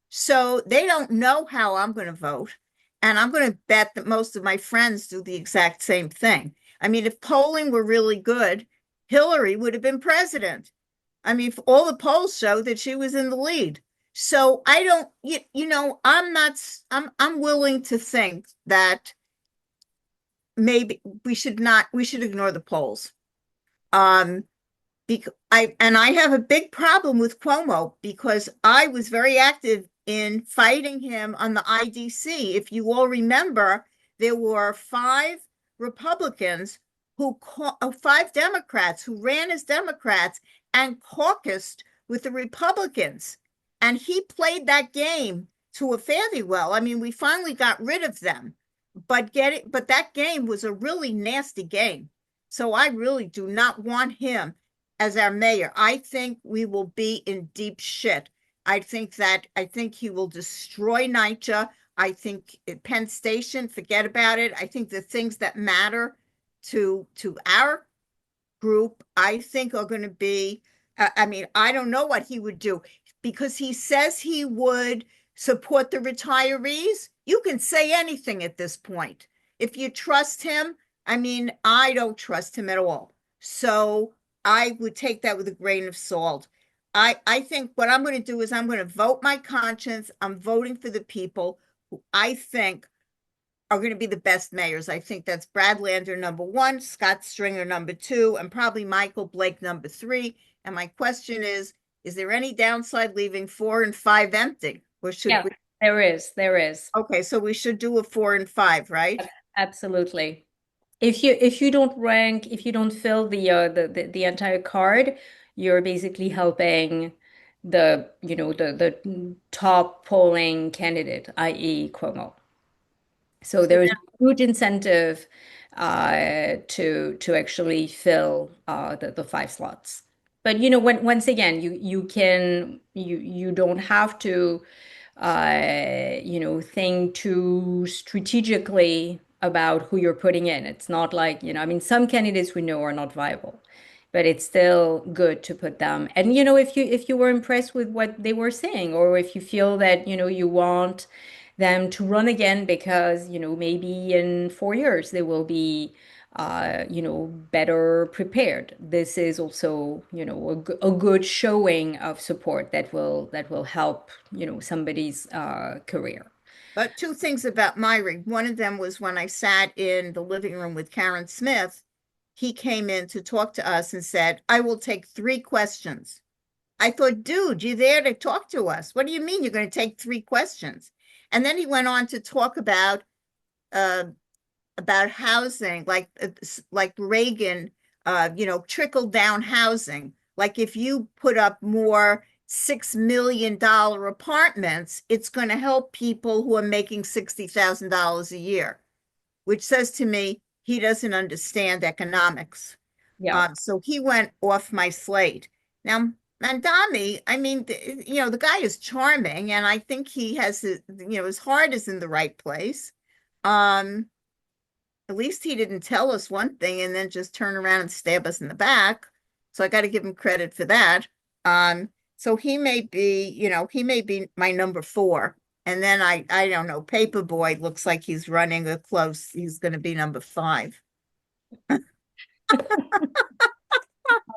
So they don't know how I'm going to vote. And I'm going to bet that most of my friends do the exact same thing. I mean, if polling were really good, Hillary would have been president. I mean, all the polls show that she was in the lead. So I don't, I'm not, I'm willing to think that maybe we should ignore the polls. Because I have a big problem with Cuomo because I was very active in fighting him on the IDC. If you all remember, there were five Democrats who ran as Democrats and caucused with the Republicans. And he played that game to a fairly well. I mean, we finally got rid of them, but that game was a really nasty game. So I really do not want him as our mayor. I think we will be in deep shit. I think he will destroy NYCHA. I think Penn Station, forget about it. I think the things that matter to our group, I think are going to be, I mean, I don't know what he would do because he says he would support the retirees. You can say anything at this point. If you trust him, I mean, I don't trust him at all. So I would take that with a grain of salt. I think what I'm going to do is I'm going to vote my conscience. I'm voting for the people who I think are going to be the best mayors. I think that's Brad Lander, number one, Scott Stringer, number two, and probably Michael Blake, number three. And my question is there any downside leaving 4 and 5 empty? Or should Yeah, we? there is. Okay, so we should do a 4 and 5, right? Absolutely. If you don't fill the entire card, you're basically helping the top polling candidate, i.e. Cuomo. So So there is then, a huge incentive to actually fill the 5 slots. But once again, you don't have to think too strategically about who you're putting in. It's not like, I mean, some candidates we know are not viable, but it's still good to put them. And if you were impressed with what they were saying, or if you feel that, you want them to run again because, maybe in 4 years they will be better prepared. This is also, a good showing of support that will help, somebody's career. but two things about Myrie. One of them was when I sat in the living room with Karen Smith, he came in to talk to us and said, I will take 3 questions. I thought, dude, you're there to talk to us. What do you mean you're going to take 3 questions? And then he went on to talk uh, about housing, like Reagan, trickled down housing. Like if you put up more $6 million apartments, it's going to help people who are making $60,000 a year, which says to me he doesn't understand economics. Yeah. So he went off my slate. Now, Mandami, I mean, the guy is charming, and I think he has his heart is in the right place. Um, at least he didn't tell us one thing and then just turn around and stab us in the back. So I got to give him credit for that. So he may be my number 4. And then I don't know, Paperboy looks like he's running a close. He's going to be number 5. All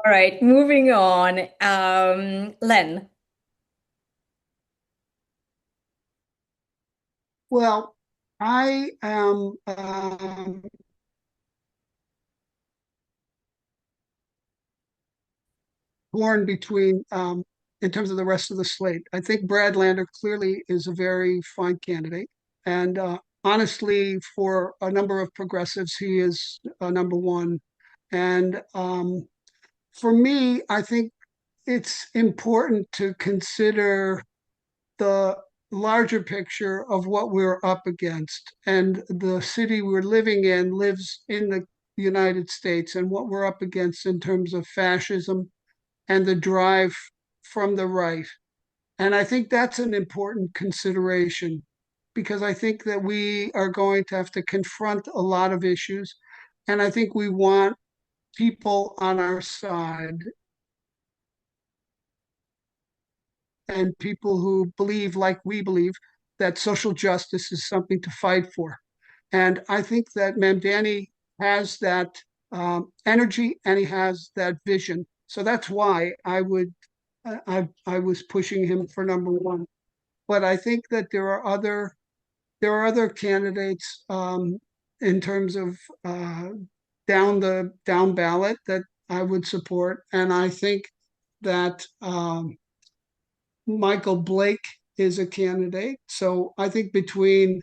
right, moving on. Len. Well, I am torn between, in terms of the rest of the slate. I think Brad Lander clearly is a very fine candidate. And honestly, for a number of progressives, he is number one. And for me, I think it's important to consider the larger picture of what we're up against. And the city we're living in lives in the United States, and what we're up against in terms of fascism and the drive from the right. And I think that's an important consideration, because I think that we are going to have to confront a lot of issues. And I think we want people on our side, and people who believe, like we believe, that social justice is something to fight for. And I think that Mamdani has that energy, and he has that vision. So that's why I was pushing him for number one. But I think that there are other candidates, in terms of down ballot, that I would support. And I think that Michael Blake is a candidate. So I think between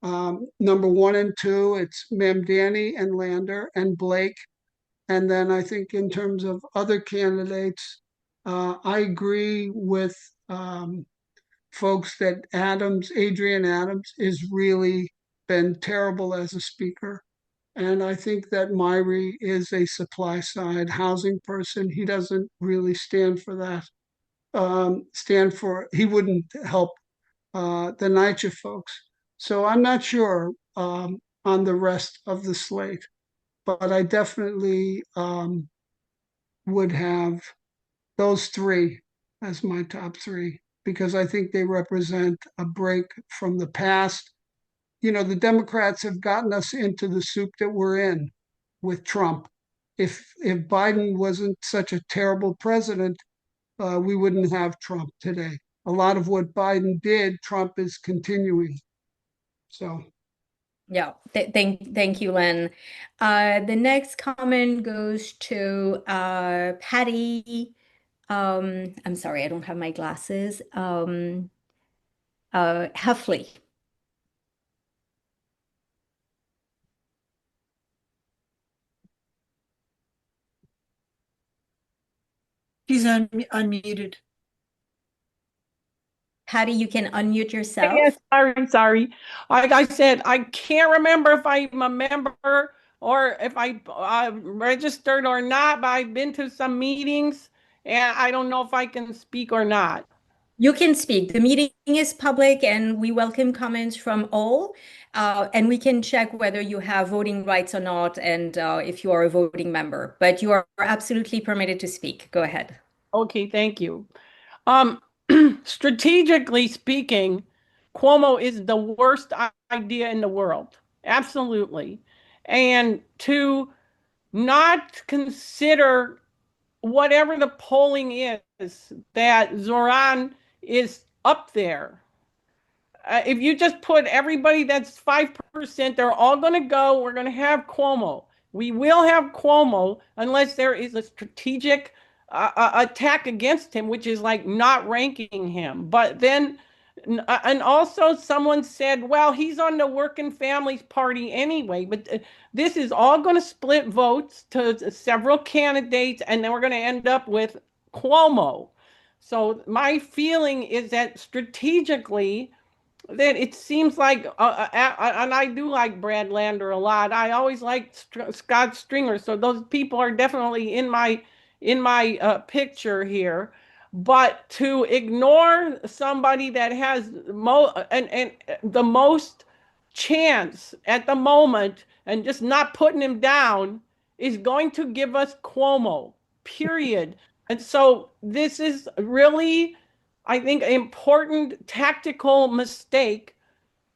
number one and two, it's Mamdani and Lander and Blake. And then I think in terms of other candidates, I agree with folks that Adrian Adams, is really been terrible as a speaker. And I think that Myrie is a supply side housing person. He doesn't really stand for that. He wouldn't help the NYCHA folks. So I'm not sure on the rest of the slate, but I definitely would have those three as my top three, because I think they represent a break from the past. You know, the Democrats have gotten us into the soup that we're in with Trump. If Biden wasn't such a terrible president, we wouldn't have Trump today. A lot of what Biden did, Trump is continuing. So, Yeah, thank you, Len. The next comment goes to Patty. I'm sorry, I don't have my glasses. Heffley. He's unmuted. Patty, you can unmute yourself. Yes, sorry. Like I said, I can't remember if I'm a member or if I registered or not, but I've been to some meetings and I don't know if I can speak or not. You can speak. The meeting is public and we welcome comments from all. And we can check whether you have voting rights or not, and if you are a voting member. But you are absolutely permitted to speak. Go ahead. Okay, thank you. Strategically speaking, Cuomo is the worst idea in the world. Absolutely. And to not consider whatever the polling is, that Zoran is up there. If you just put everybody that's 5%, they're all going to go. We're going to have Cuomo. We will have Cuomo unless there is a strategic attack against him, which is like not ranking him. But then, and also someone said, well, he's on the Working Families Party anyway. But this is all going to split votes to several candidates, and then we're going to end up with Cuomo. So my feeling is that strategically, then it seems like, and I do like Brad Lander a lot. I always liked Scott Stringer, so those people are definitely in my picture here. But to ignore somebody that has and the most chance at the moment and just not putting him down is going to give us Cuomo, period. And so this is really I think, important tactical mistake,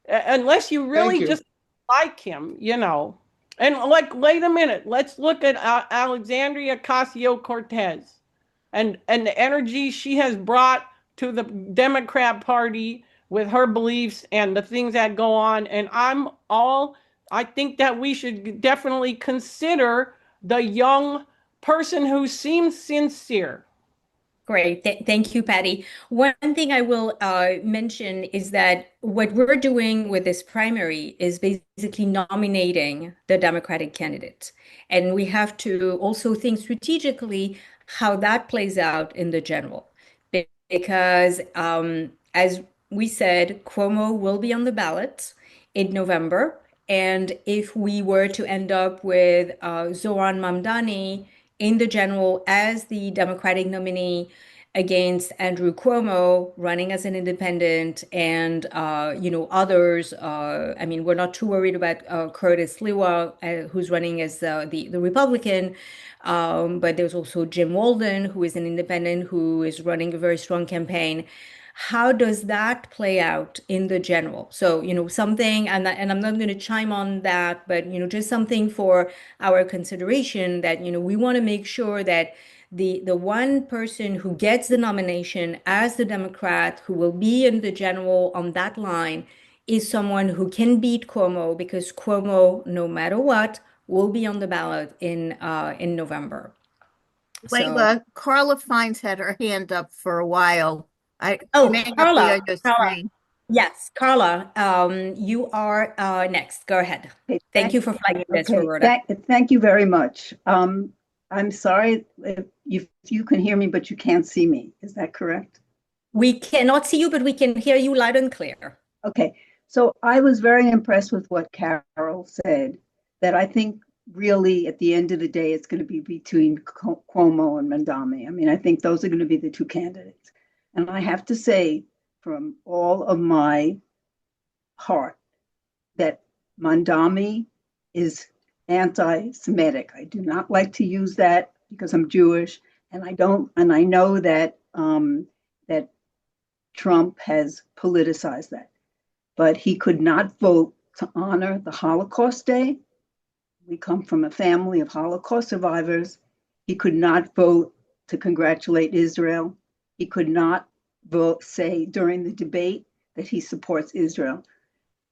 unless you really just like him, you know. And like, wait a minute, let's look at Alexandria Ocasio-Cortez and the energy she has brought to the Democrat Party with her beliefs and the things that go on. And I think that we should definitely consider the young person who seems sincere. Great. Thank you, Patty. One thing I will mention is that what we're doing with this primary is basically nominating the Democratic candidate. And we have to also think strategically how that plays out in the general. Because as we said, Cuomo will be on the ballot in November. And if we were to end up with Zoran Mamdani in the general as the Democratic nominee against Andrew Cuomo running as an independent and others, I mean, we're not too worried about Curtis Lewa, who's running as the Republican, but there's also Jim Walden, who is an independent, who is running a very strong campaign. How does that play out in the general? So, something, and I'm not going to chime on that, but, just something for our consideration that, we want to make sure that the one person who gets the nomination as the Democrat who will be in the general on that line is someone who can beat Cuomo, because Cuomo, no matter what, will be on the ballot in November. Layla, Carla Fines had her hand up for a while. She may not be on your screen. Yes, Carla, you are next. Go ahead. Okay, Thank you for flagging this, okay, Roberta. thank you very much. I'm sorry if you can hear me, but you can't see me. Is that correct? We cannot see you, but we can hear you loud and clear. Okay, so I was very impressed with what Carol said, that I think really at the end of the day, it's going to be between Cuomo and Mamdani. I mean, I think those are going to be the two candidates. And I have to say, from all of my heart, that Mamdani is anti-Semitic. I do not like to use that because I'm Jewish, and I know that that Trump has politicized that. But he could not vote to honor the Holocaust Day. We come from a family of Holocaust survivors. He could not vote to congratulate Israel. He could not vote, say during the debate that he supports Israel.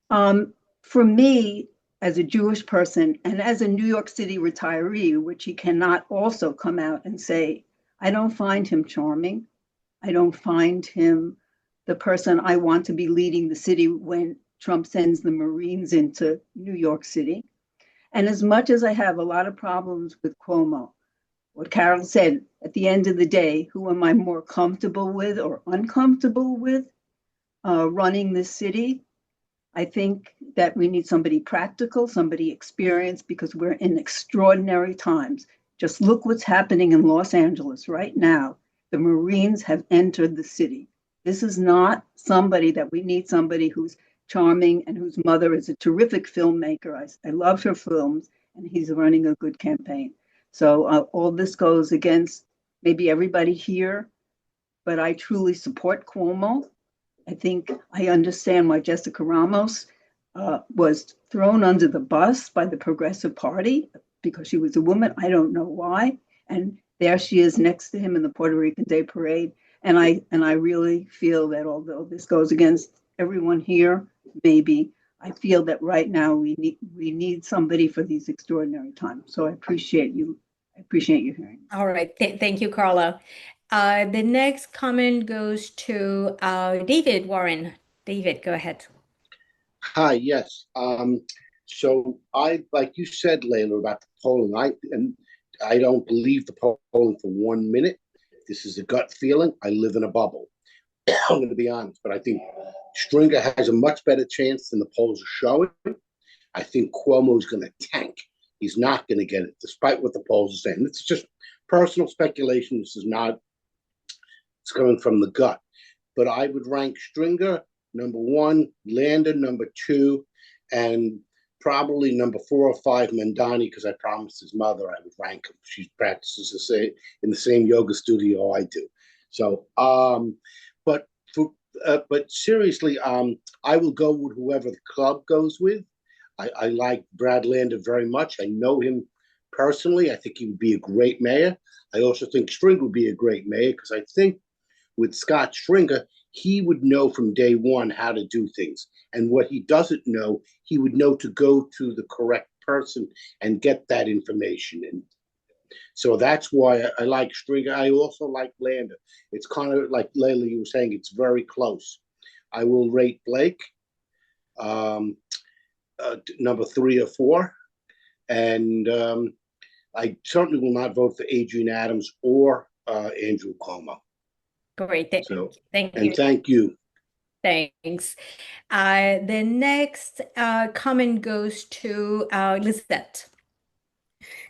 For me, as a Jewish person and as a New York City retiree, which he cannot also come out and say, I don't find him charming. I don't find him the person I want to be leading the city when Trump sends the Marines into New York City. And as much as I have a lot of problems with Cuomo, what Carol said, at the end of the day, who am I more comfortable with or uncomfortable with running this city? I think that we need somebody practical, somebody experienced, because we're in extraordinary times. Just look what's happening in Los Angeles right now. The Marines have entered the city. This is not somebody that we need, somebody who's charming and whose mother is a terrific filmmaker. I love her films, and he's running a good campaign. So all this goes against maybe everybody here, but I truly support Cuomo. I think I understand why Jessica Ramos was thrown under the bus by the Progressive Party because she was a woman. I don't know why. And there she is next to him in the Puerto Rican Day Parade. And I really feel that although this goes against everyone here, maybe, I feel that right now we need somebody for these extraordinary times. So I appreciate you. I appreciate you hearing. All right. Thank you, Carla. The next comment goes to David Warren. David, go ahead. Hi, yes. So like you said, Layla, about the polling, I don't believe the polling for 1 minute. This is a gut feeling. I live in a bubble. I'm going to be honest, but I think Stringer has a much better chance than the polls are showing. I think Cuomo is going to tank. He's not going to get it, despite what the polls are saying. It's just personal speculation. This is not, it's coming from the gut. But I would rank Stringer number one, Lander number two, and probably number 4 or 5, Mamdani, because I promised his mother I would rank him. She practices in the same yoga studio I do. So, but But seriously, I will go with whoever the club goes with. I like Brad Lander very much. I know him personally. I think he would be a great mayor. I also think Stringer would be a great mayor because I think with Scott Stringer, he would know from day one how to do things. And what he doesn't know, he would know to go to the correct person and get that information. And so that's why I like Stringer. I also like Lander. It's kind of like Layla, you were saying, it's very close. I will rate Blake um, number 3 or 4. And I certainly will not vote for Adrian Adams or Andrew Cuomo. Great. So, Thank and you. thank you. Thanks. The next comment goes to Lisette.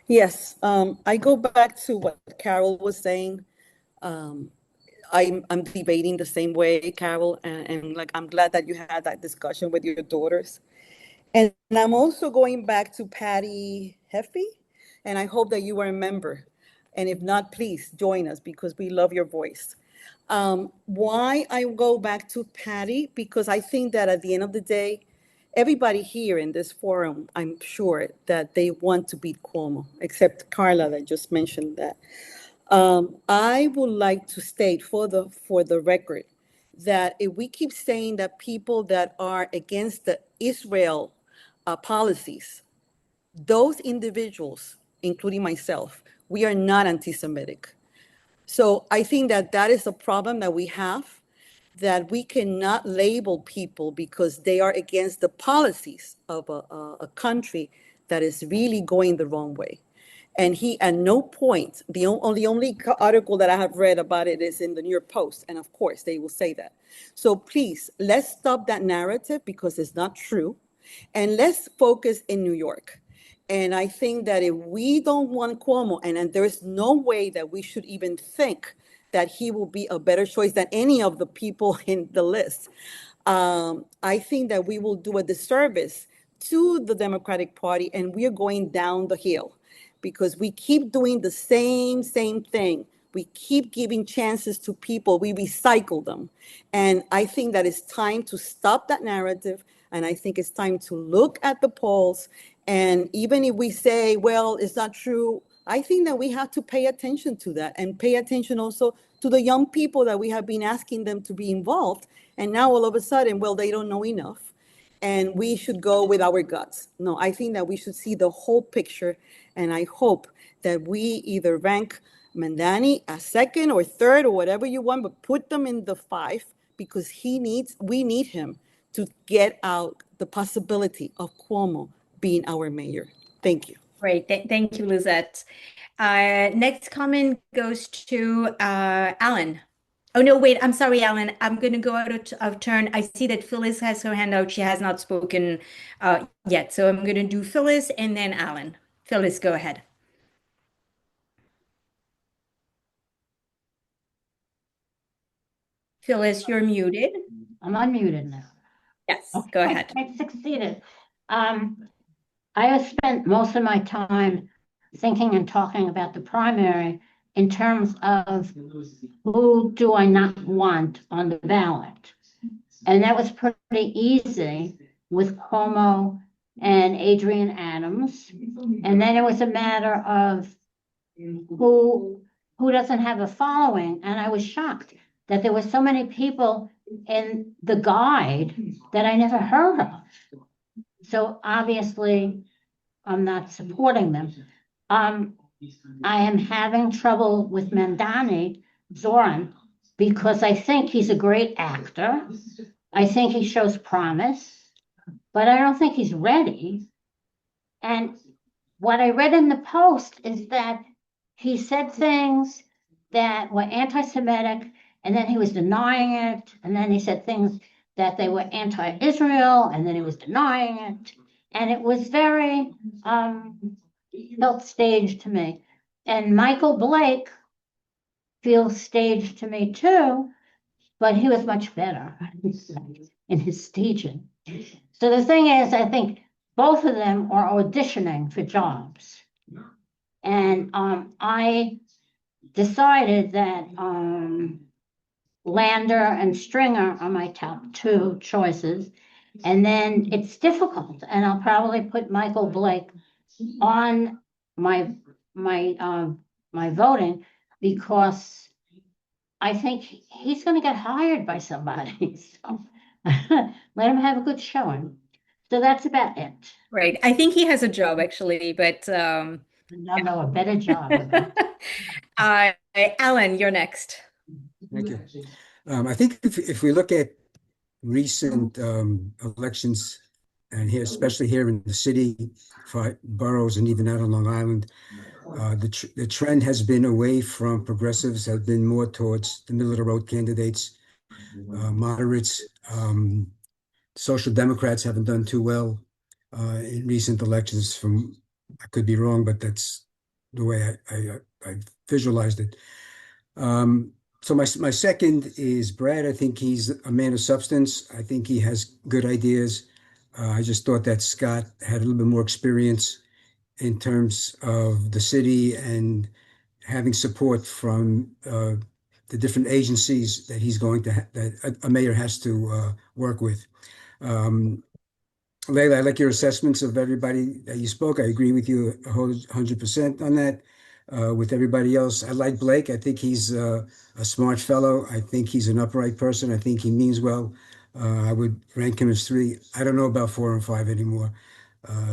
Yes, I go back to what Carol was saying. Um, I'm debating the same way, Carol, and like I'm glad that you had that discussion with your daughters. And I'm also going back to Patty Heffy, and I hope that you are a member. And if not, please join us because we love your voice. Why I go back to Patty? Because I think that at the end of the day, everybody here in this forum, I'm sure that they want to beat Cuomo, except Carla that just mentioned that. I would like to state for the record that if we keep saying that people that are against the Israel policies, those individuals, including myself, we are not anti-Semitic. So I think that that is a problem that we have, that we cannot label people because they are against the policies of a country that is really going the wrong way. And he, at no point, the only article that I have read about it is in the New York Post. And of course, they will say that. So please, let's stop that narrative because it's not true. And let's focus in New York. And I think that if we don't want Cuomo, and there's no way that we should even think that he will be a better choice than any of the people in the list, I think that we will do a disservice to the Democratic Party and we're going down the hill because we keep doing the same thing. We keep giving chances to people. We recycle them. And I think that it's time to stop that narrative. And I think it's time to look at the polls. And even if we say, well, it's not true, I think that we have to pay attention to that and pay attention also to the young people that we have been asking them to be involved. And now all of a sudden, well, they don't know enough. And we should go with our guts. No, I think that we should see the whole picture. And I hope that we either rank Mandani as second or third or whatever you want, but put them in the 5 because we need him to get out the possibility of Cuomo being our mayor. Thank you. Great. Thank you, Lizette. Next comment goes to Alan. Oh, no, wait. I'm sorry, Alan. I'm going to go out of turn. I see that Phyllis has her hand out. She has not spoken yet. So I'm going to do Phyllis and then Alan. Phyllis, go ahead. Phyllis, you're muted. I'm unmuted now. Yes, go ahead. I succeeded. I have spent most of my time thinking and talking about the primary in terms of who do I not want on the ballot. And that was pretty easy with Cuomo and Adrian Adams. And then it was a matter of who doesn't have a following. And I was shocked that there were so many people in the guide that I never heard of. So obviously, I'm not supporting them. I am having trouble with Mandani, Zoran, because I think he's a great actor. I think he shows promise, but I don't think he's ready. And what I read in the Post is that he said things that were anti-Semitic, and then he was denying it, and then he said things that they were anti-Israel, and then he was denying it. And it was very felt staged to me. And Michael Blake feels staged to me too, but he was much better in his staging. So the thing is, I think both of them are auditioning for jobs. And I decided that Lander and Stringer are my top two choices. And then it's difficult, and I'll probably put Michael Blake on my my voting because I think he's going to get hired by somebody. So let him have a good showing. So that's about it. Right. I think he has a job actually, but No, a better job. Alan, you're next. Thank you. I think if we look at recent elections, and here, especially here in the city, for boroughs, and even out on Long Island, the trend has been away from progressives, have been more towards the middle of the road candidates, moderates. Social Democrats haven't done too well in recent elections. I could be wrong, but that's the way I visualized it. So my second is Brad. I think he's a man of substance. I think he has good ideas. I just thought that Scott had a little bit more experience in terms of the city and having support from the different agencies that he's going to that a mayor has to work with. Um, Layla, I like your assessments of everybody that you spoke. I agree with you 100% on that. With everybody else, I like Blake. I think he's a smart fellow. I think he's an upright person. I think he means well. I would rank him as three. I don't know about four and five anymore.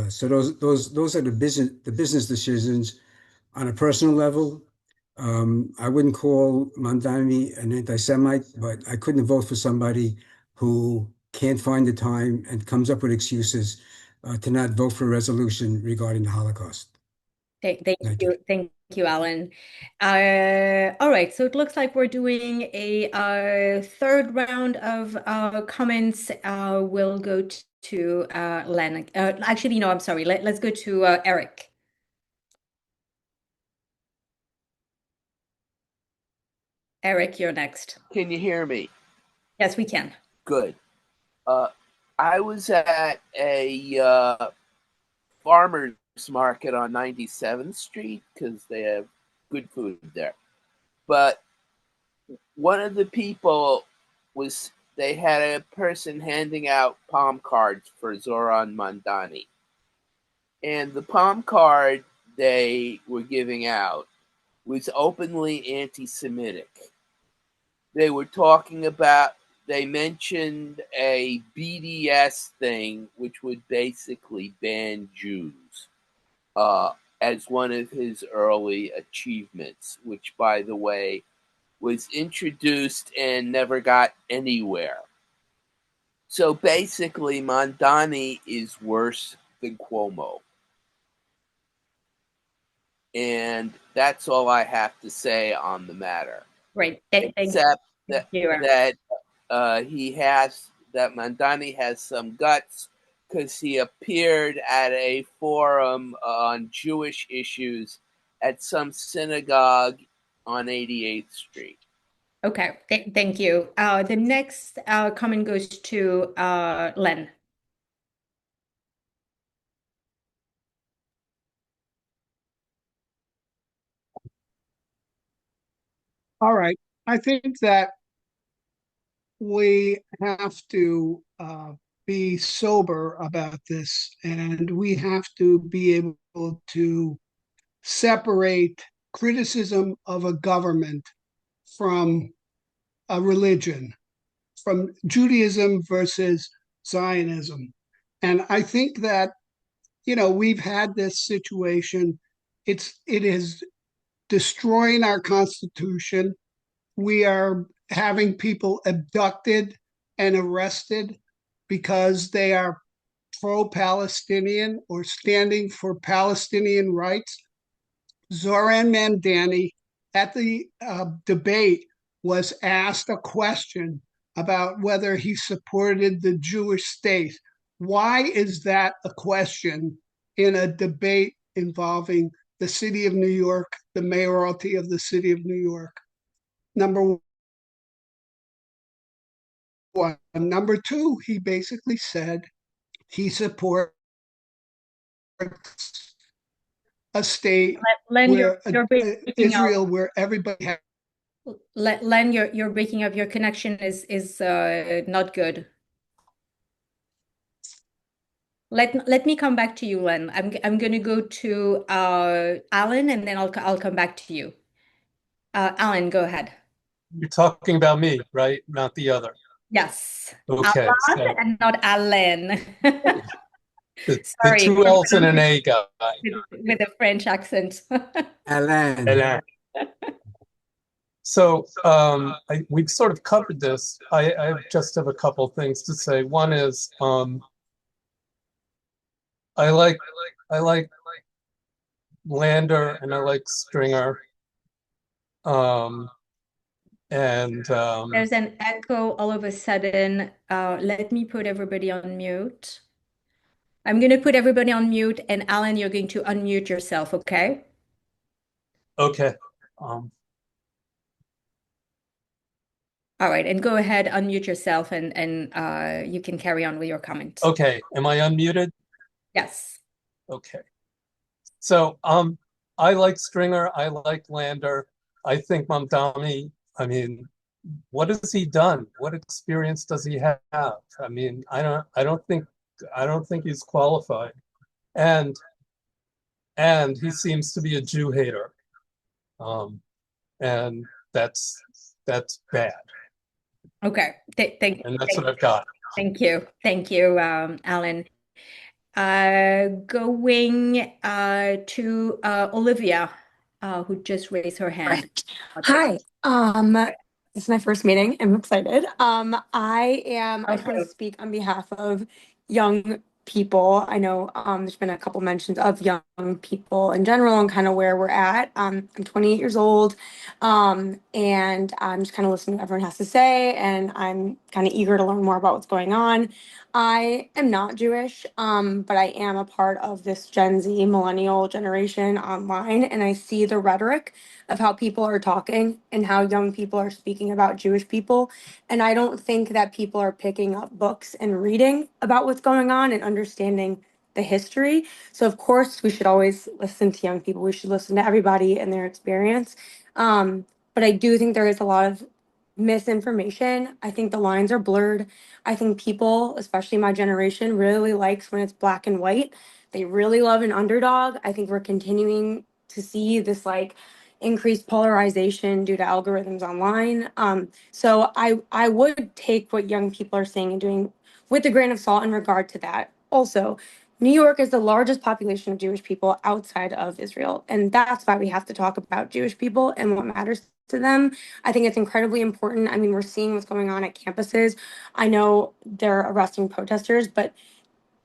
So those are the business decisions. On a personal level, I wouldn't call Mandani an anti-Semite, but I couldn't vote for somebody who can't find the time and comes up with excuses to not vote for a resolution regarding the Holocaust. Thank you. Thank you, Alan. All right, so it looks like we're doing a third round of comments. We'll go to Len. Actually, no, I'm sorry. Let's go to Eric. Eric, you're next. Can you hear me? Yes, we can. Good. I was at a farmer's market on 97th Street because they have good food there. But one of the people they had a person handing out palm cards for Zoran Mandani. And the palm card they were giving out was openly anti-Semitic. They were talking about, they mentioned a BDS thing, which would basically ban Jews, as one of his early achievements, which, by the way, was introduced and never got anywhere. So basically, Mandani is worse than Cuomo. And that's all I have to say on the matter. Right. Except that you. that Mandani has some guts because he appeared at a forum on Jewish issues at some synagogue on 88th Street. Okay, thank you. The next comment goes to Len. All right. I think that we have to be sober about this, and we have to be able to separate criticism of a government from a religion, from Judaism versus Zionism. And I think that, we've had this situation. It is destroying our Constitution. We are having people abducted and arrested because they are pro-Palestinian or standing for Palestinian rights. Zoran Mandani at the debate was asked a question about whether he supported the Jewish state. Why is that a question in a debate involving the city of New York, the mayoralty of the city of New York? Number one. Number two, he basically said he supports a state Len, where you're breaking Israel, up. where everybody has. Len, you're breaking up. Your connection is not good. Let me come back to you, Len. I'm gonna go to Alan, and then I'll come back to you. Alan, go ahead. You're talking about me, right? Not the other. Yes, Okay, Alan so and not Alan. the Sorry, two L's and an A guy. with a French accent. Alain. Alain. So we've sort of covered this. I just have a couple things to say. One is I like Lander and I like Stringer. There's an echo all of a sudden. Let me put everybody on mute. I'm going to put everybody on mute, and Alan, you're going to unmute yourself, okay? Okay. All right, and go ahead, unmute yourself, and you can carry on with your comment. Okay, am I unmuted? Yes. Okay. So I like Stringer, I like Lander. I think Mamdani, I mean, what has he done? What experience does he have? I mean, I don't think he's qualified. And he seems to be a Jew hater. And that's bad. Okay. And that's what I've got. Thank you. Thank you, Alan. Going to Olivia, who just raised her hand. Hi. This is my first meeting. I'm excited. I just want to speak on behalf of young people. I know there's been a couple mentions of young people in general and kind of where we're at. I'm 28 years old, and I'm just kind of listening to what everyone has to say, and I'm kind of eager to learn more about what's going on. I am not Jewish, but I am a part of this Gen Z millennial generation online, and I see the rhetoric of how people are talking and how young people are speaking about Jewish people. And I don't think that people are picking up books and reading about what's going on and understanding the history. So, of course, we should always listen to young people. We should listen to everybody and their experience. But I do think there is a lot of misinformation. I think the lines are blurred. I think people, especially my generation, really likes when it's black and white. They really love an underdog. I think we're continuing to see this like increased polarization due to algorithms online. So I would take what young people are saying and doing with a grain of salt in regard to that. Also, New York is the largest population of Jewish people outside of Israel, and that's why we have to talk about Jewish people and what matters to them. I think it's incredibly important. I mean, we're seeing what's going on at campuses. I know they're arresting protesters, but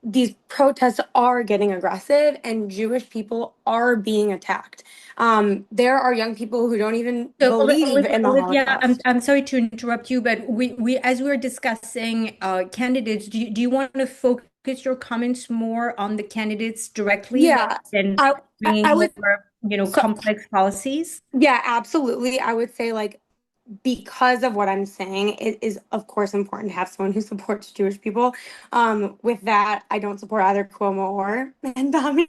these protests are getting aggressive and Jewish people are being attacked. There are young people who don't even believe in the Olivia, Holocaust. I'm sorry to interrupt you, but we as we're discussing candidates, do you want to focus your comments more on the candidates directly Yeah, than I bringing would. more, So, complex policies? yeah, absolutely. I would say like because of what I'm saying, it is of course important to have someone who supports Jewish people. With that, I don't support either Cuomo or Mandami.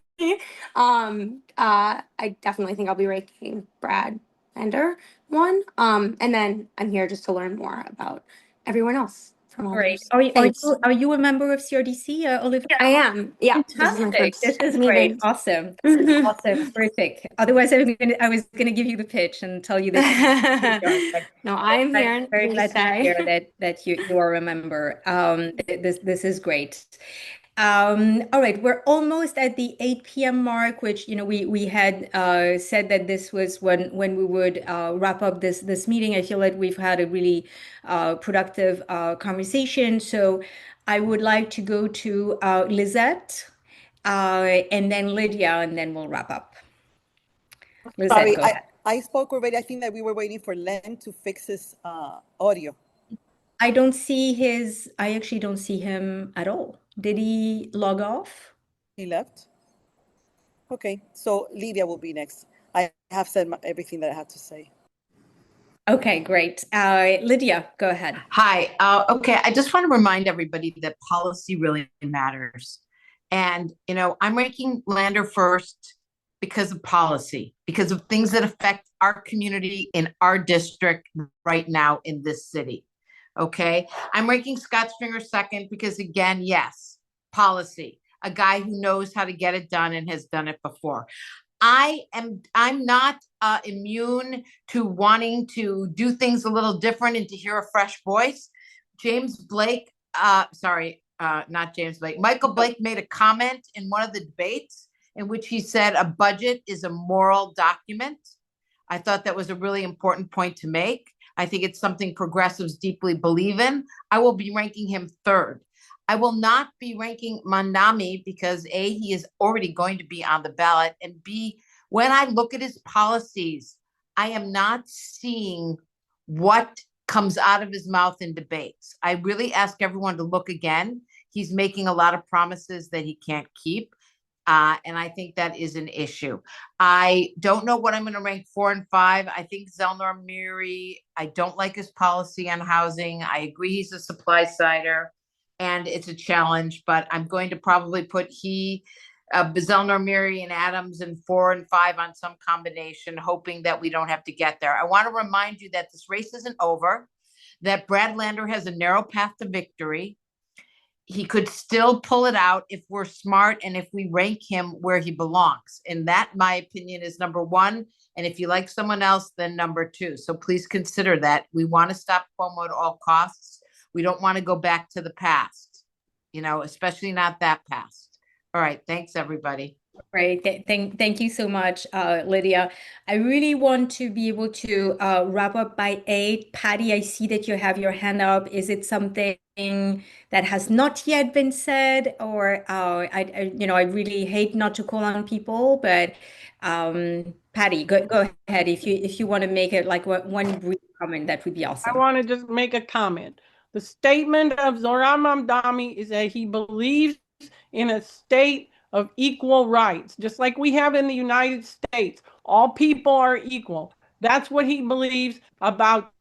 I definitely think I'll be ranking Brad Lander one. And then I'm here just to learn more about everyone else from all Great. those. Are Thanks. you a member of CRDC, Olivia? I am. Yeah, this is my Fantastic. This first is great. meeting. Awesome. Awesome. Terrific. Otherwise, I was gonna give you the pitch and tell you that No, I'm I'm here and very here to glad to stay. hear that you are a member. This is great. All right, we're almost at the 8 p.m. mark, which we had said that this was when we would wrap up this meeting. I feel like we've had a really productive conversation. So I would like to go to Lizette, and then Lydia, and then we'll wrap up. Lizette, Sorry, go ahead. I spoke already. I think that we were waiting for Len to fix his audio. I actually don't see him at all. Did he log off? He left. Okay, so Lydia will be next. I have said everything that I had to say. Okay, great. Lydia, go ahead. Hi. Okay, I just want to remind everybody that policy really matters. And, I'm ranking Lander first because of policy, because of things that affect our community in our district right now in this city. Okay. I'm ranking Scott Stringer second because, again, yes, policy, a guy who knows how to get it done and has done it before. I'm not immune to wanting to do things a little different and to hear a fresh voice. James Blake, not James Blake, Michael Blake made a comment in one of the debates in which he said a budget is a moral document. I thought that was a really important point to make. I think it's something progressives deeply believe in. I will be ranking him third. I will not be ranking Mandami because A, he is already going to be on the ballot, and B, when I look at his policies, I am not seeing what comes out of his mouth in debates. I really ask everyone to look again. He's making a lot of promises that he can't keep. And I think that is an issue. I don't know what I'm going to rank 4 and 5. I think Zelnor Miri, I don't like his policy on housing. I agree he's a supply sider and it's a challenge, but I'm going to probably put Zelnor Miri and Adams in 4 and 5 on some combination, hoping that we don't have to get there. I want to remind you that this race isn't over, that Brad Lander has a narrow path to victory. He could still pull it out if we're smart and if we rank him where he belongs. And that, my opinion, is number one. And if you like someone else, then number two. So please consider that. We want to stop Cuomo at all costs. We don't want to go back to the past, especially not that past. All right. Thanks, everybody. Great. Thank you so much, Lydia. I really want to be able to wrap up by 8. Patty, I see that you have your hand up. Is it something that has not yet been said? Or I really hate not to call on people, but Patty, go ahead. If you want to make it like one brief comment, that would be I awesome. want to just make a comment. The statement of Zohran Mamdani is that he believes in a state of equal rights, just like we have in the United States. All people are equal. That's what he believes about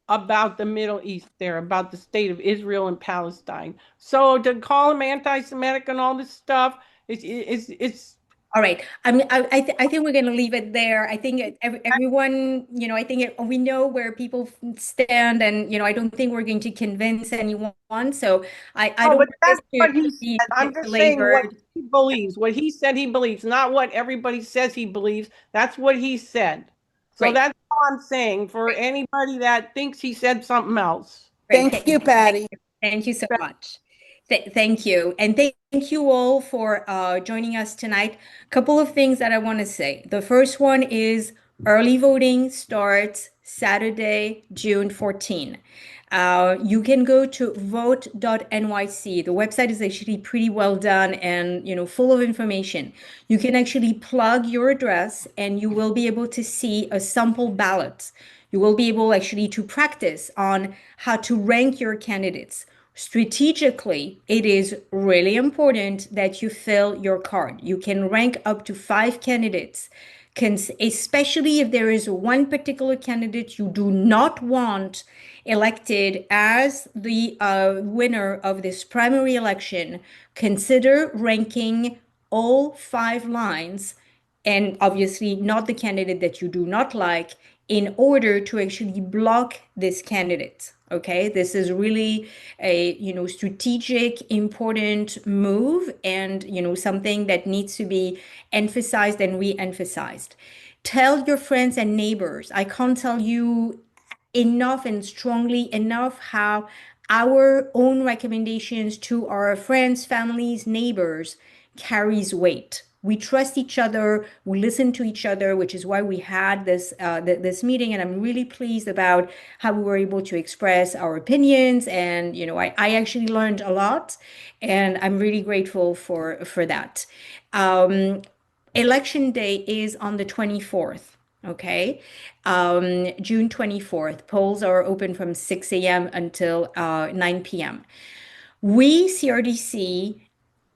the Middle East there, about the state of Israel and Palestine. So to call him anti-Semitic and all this stuff, it's All right. I think we're going to leave it there. I think everyone, I think we know where people stand, and I don't think we're going to convince anyone. So I don't but want that's this what he to said. be I'm just saying what labored. he believes, what he said he believes, not what everybody says he believes. That's what he said. So Great. that's all I'm saying for anybody that thinks he said something else. Great. Thank you, Patty. Thank you so much. Thank you. And thank you all for joining us tonight. A couple of things that I want to say. The first one is early voting starts Saturday, June 14. You can go to vote.nyc. The website is actually pretty well done and full of information. You can actually plug your address and you will be able to see a sample ballot. You will be able actually to practice on how to rank your candidates. Strategically, it is really important that you fill your card. You can rank up to 5 candidates, especially if there is one particular candidate you do not want elected as the winner of this primary election. Consider ranking all 5 lines, and obviously not the candidate that you do not like, in order to actually block this candidate. Okay, this is really a strategic, important move, and something that needs to be emphasized and re-emphasized. Tell your friends and neighbors. I can't tell you enough and strongly enough how our own recommendations to our friends, families, neighbors carries weight. We trust each other, we listen to each other, which is why we had this meeting, and I'm really pleased about how we were able to express our opinions. And I actually learned a lot, and I'm really grateful for that. Election day is on the 24th. Okay. June 24th. Polls are open from 6 a.m. until 9 p.m. We, CRDC,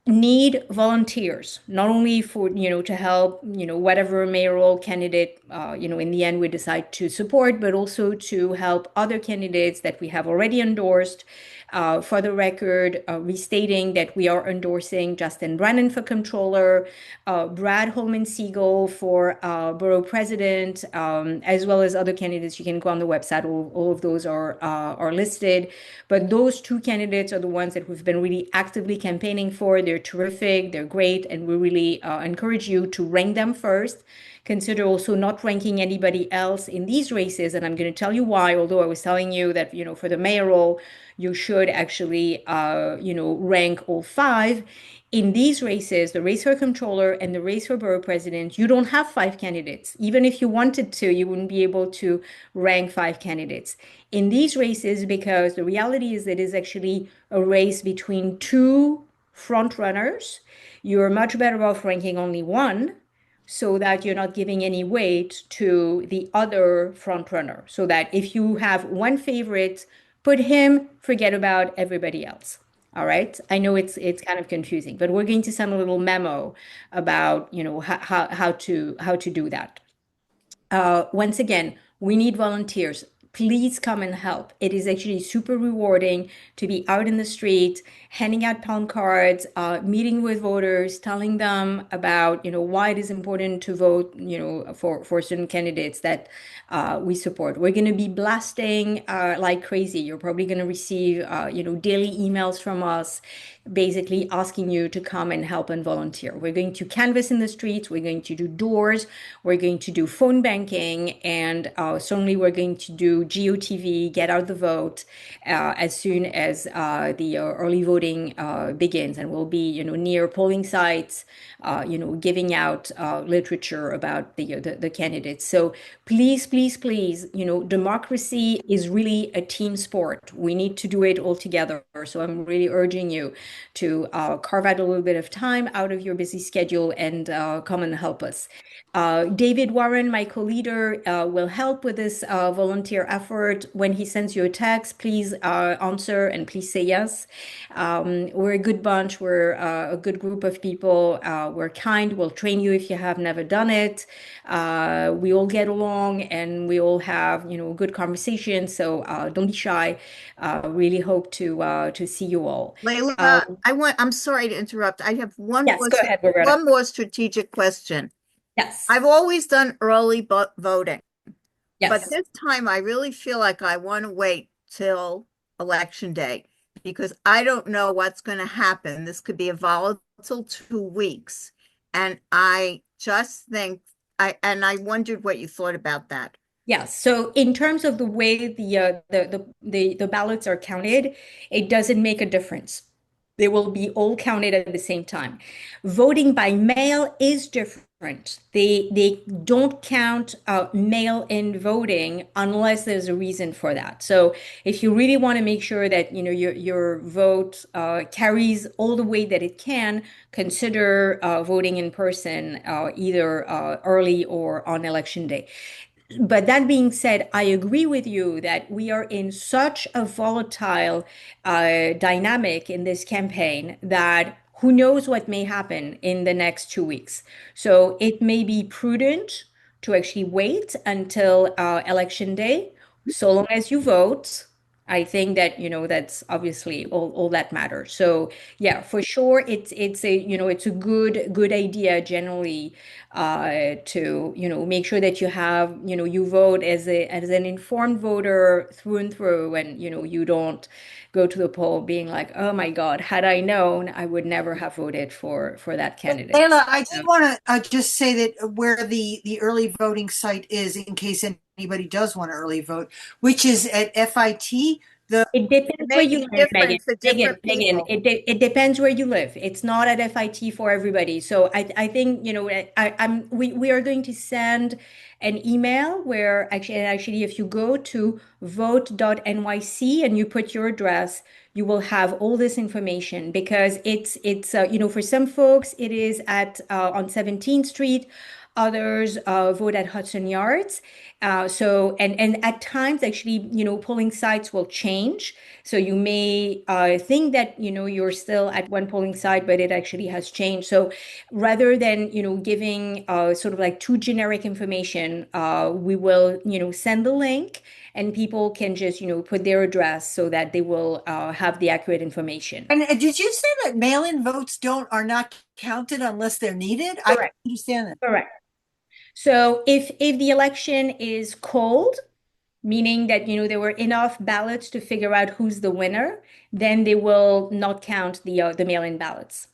need volunteers, not only for, to help, whatever mayoral candidate, in the end we decide to support, but also to help other candidates that we have already endorsed. For the record, restating that we are endorsing Justin Brennan for controller, Brad Holman Siegel for borough president, as well as other candidates. You can go on the website. All of those are listed. But those two candidates are the ones that we've been really actively campaigning for. They're terrific. They're great. And we really encourage you to rank them first. Consider also not ranking anybody else in these races. And I'm going to tell you why, although I was telling you that, for the mayoral, you should actually, rank all five. In these races, the race for controller and the race for borough president, you don't have five candidates. Even if you wanted to, you wouldn't be able to rank five candidates. In these races, because the reality is that it is actually a race between two front runners, you're much better off ranking only one so that you're not giving any weight to the other front runner. So that if you have one favorite, put him, forget about everybody else. All right. I know it's kind of confusing, but we're going to send a little memo about, how to do that. Once again, we need volunteers. Please come and help. It is actually super rewarding to be out in the street, handing out palm cards, meeting with voters, telling them about, why it is important to vote, for certain candidates that we support. We're going to be blasting like crazy. You're probably going to receive, daily emails from us, basically asking you to come and help and volunteer. We're going to canvass in the streets. We're going to do doors. We're going to do phone banking, and certainly we're going to do GOTV, get out the vote, as soon as the early voting begins, and we'll be, near polling sites, giving out literature about the candidates. So please, please, please, democracy is really a team sport. We need to do it all together. So I'm really urging you to carve out a little bit of time out of your busy schedule and come and help us. David Warren, my co-leader, will help with this volunteer effort. When he sends you a text, please answer and please say yes. We're a good bunch. We're a good group of people. We're kind. We'll train you if you have never done it. We all get along and we all have, good conversations. So don't be shy. Really hope to see you all. Layla, I'm sorry to interrupt. I have Yes, go ahead, Roberta. one more strategic question. Yes. I've always done early voting, but Yes. this time I really feel like I want to wait till election day because I don't know what's going to happen. This could be a volatile 2 weeks. And I just think I wondered what you thought about that. Yes. So in terms of the way the ballots are counted, it doesn't make a difference. They will be all counted at the same time. Voting by mail is different. They don't count mail-in voting unless there's a reason for that. So if you really want to make sure that your vote carries all the weight that it can, consider voting in person, either early or on election day. But that being said, I agree with you that we are in such a volatile dynamic in this campaign that who knows what may happen in the next 2 weeks. So it may be prudent to actually wait until election day, so long as you vote. I think that, that's obviously all that matters. So yeah, for sure, it's a it's a good idea generally to make sure that you have you vote as an informed voter through and through, and you don't go to the poll being like, oh my God, had I known, I would never have voted for that candidate. Layla, I did want to just say that where the early voting site is, in case anybody does want to early vote, which is at FIT. It depends where you live, Megan. Megan, it depends where you live. It's not at FIT for everybody. So I think, we are going to send an email where actually if you go to vote.nyc and you put your address, you will have all this information because it's for some folks it is at on 17th Street. Others vote at Hudson Yards. And at times, actually, polling sites will change. So you may think that, you're still at one polling site, but it actually has changed. So rather than, giving sort of like too generic information, we will, send the link and people can just, put their address so that they will have the accurate information. And did you say that mail-in votes are not counted unless they're needed? I don't Correct. understand that. Correct. So if the election is called, meaning that there were enough ballots to figure out who's the winner, then they will not count the mail-in ballots.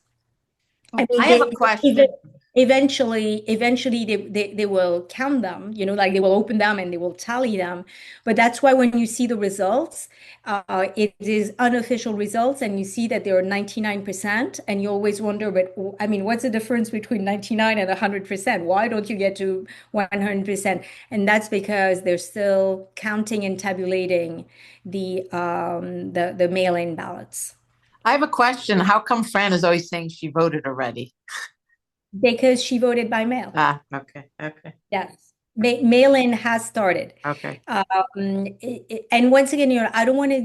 I mean, I have a question. eventually they will count them, like they will open them and they will tally them. But that's why when you see the results, it is unofficial results, and you see that they are 99%, and you always wonder, but I mean, what's the difference between 99 and 100%? Why don't you get to 100%? And that's because they're still counting and tabulating the mail-in ballots. I have a question. How come Fran is always saying she voted already? Because she voted by mail. Okay. Yes. Mail-in has started. Okay. And once again, I don't want to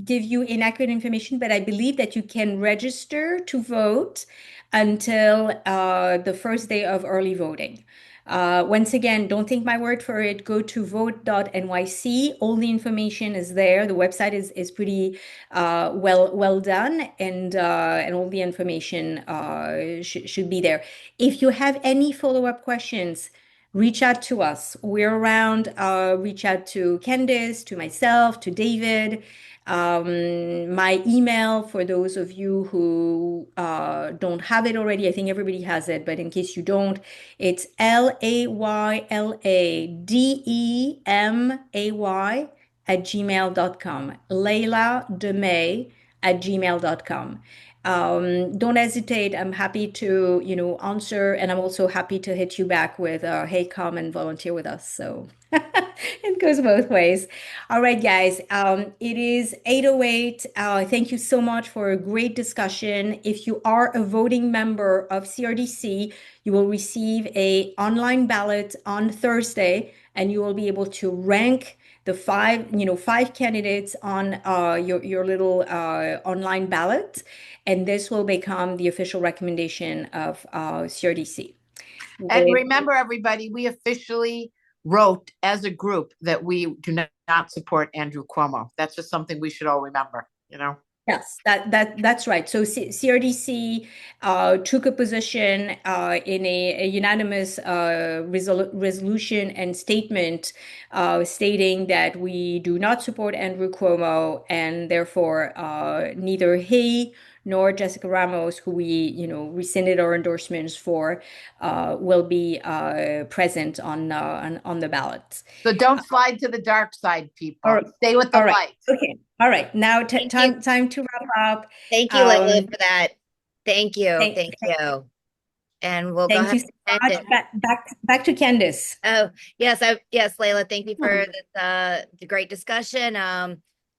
give you inaccurate information, but I believe that you can register to vote until the first day of early voting. Once again, don't take my word for it. Go to vote.nyc. All the information is there. The website is pretty well done, and all the information should be there. If you have any follow-up questions, reach out to us. We're around. Reach out to Candice, to myself, to David. My email, for those of you who don't have it already, I think everybody has it, but in case you don't, it's laylademay@gmail.com. Layla Demay@gmail.com. Don't hesitate. I'm happy to, answer, and I'm also happy to hit you back with, hey, come and volunteer with us. So it goes both ways. All right, guys. It is 8:08. Thank you so much for a great discussion. If you are a voting member of CRDC, you will receive a online ballot on Thursday, and you will be able to rank the five candidates on your little online ballot, and this will become the official recommendation of CRDC. And remember, everybody, we officially wrote as a group that we do not support Andrew Cuomo. That's just something we should all remember, Yes, that's right. So CRDC took a position in a unanimous resolution and statement stating that we do not support Andrew Cuomo, and therefore neither he nor Jessica Ramos, who we rescinded our endorsements for, will be present on the ballot. So don't slide to the dark side, people. Stay with the light. Okay. All right. Now time to wrap up. Thank you, Layla, for that. Thank you. Thank you. And we'll go ahead. Thank you so much. Back to Candice. Oh, yes. Yes, Layla, thank you for the great discussion.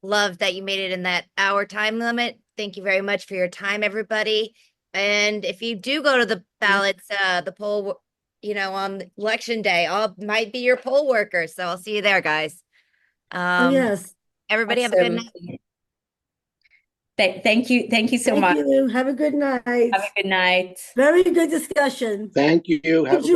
Love that you made it in that hour time limit. Thank you very much for your time, everybody. And if you do go to the ballots, the poll, on election day, I might be your poll worker. So I'll see you there, guys. Yes. Everybody have a good night. Thank you so much. Thank you. Have a good night. Have a good night. Very good discussion. Thank you. Have a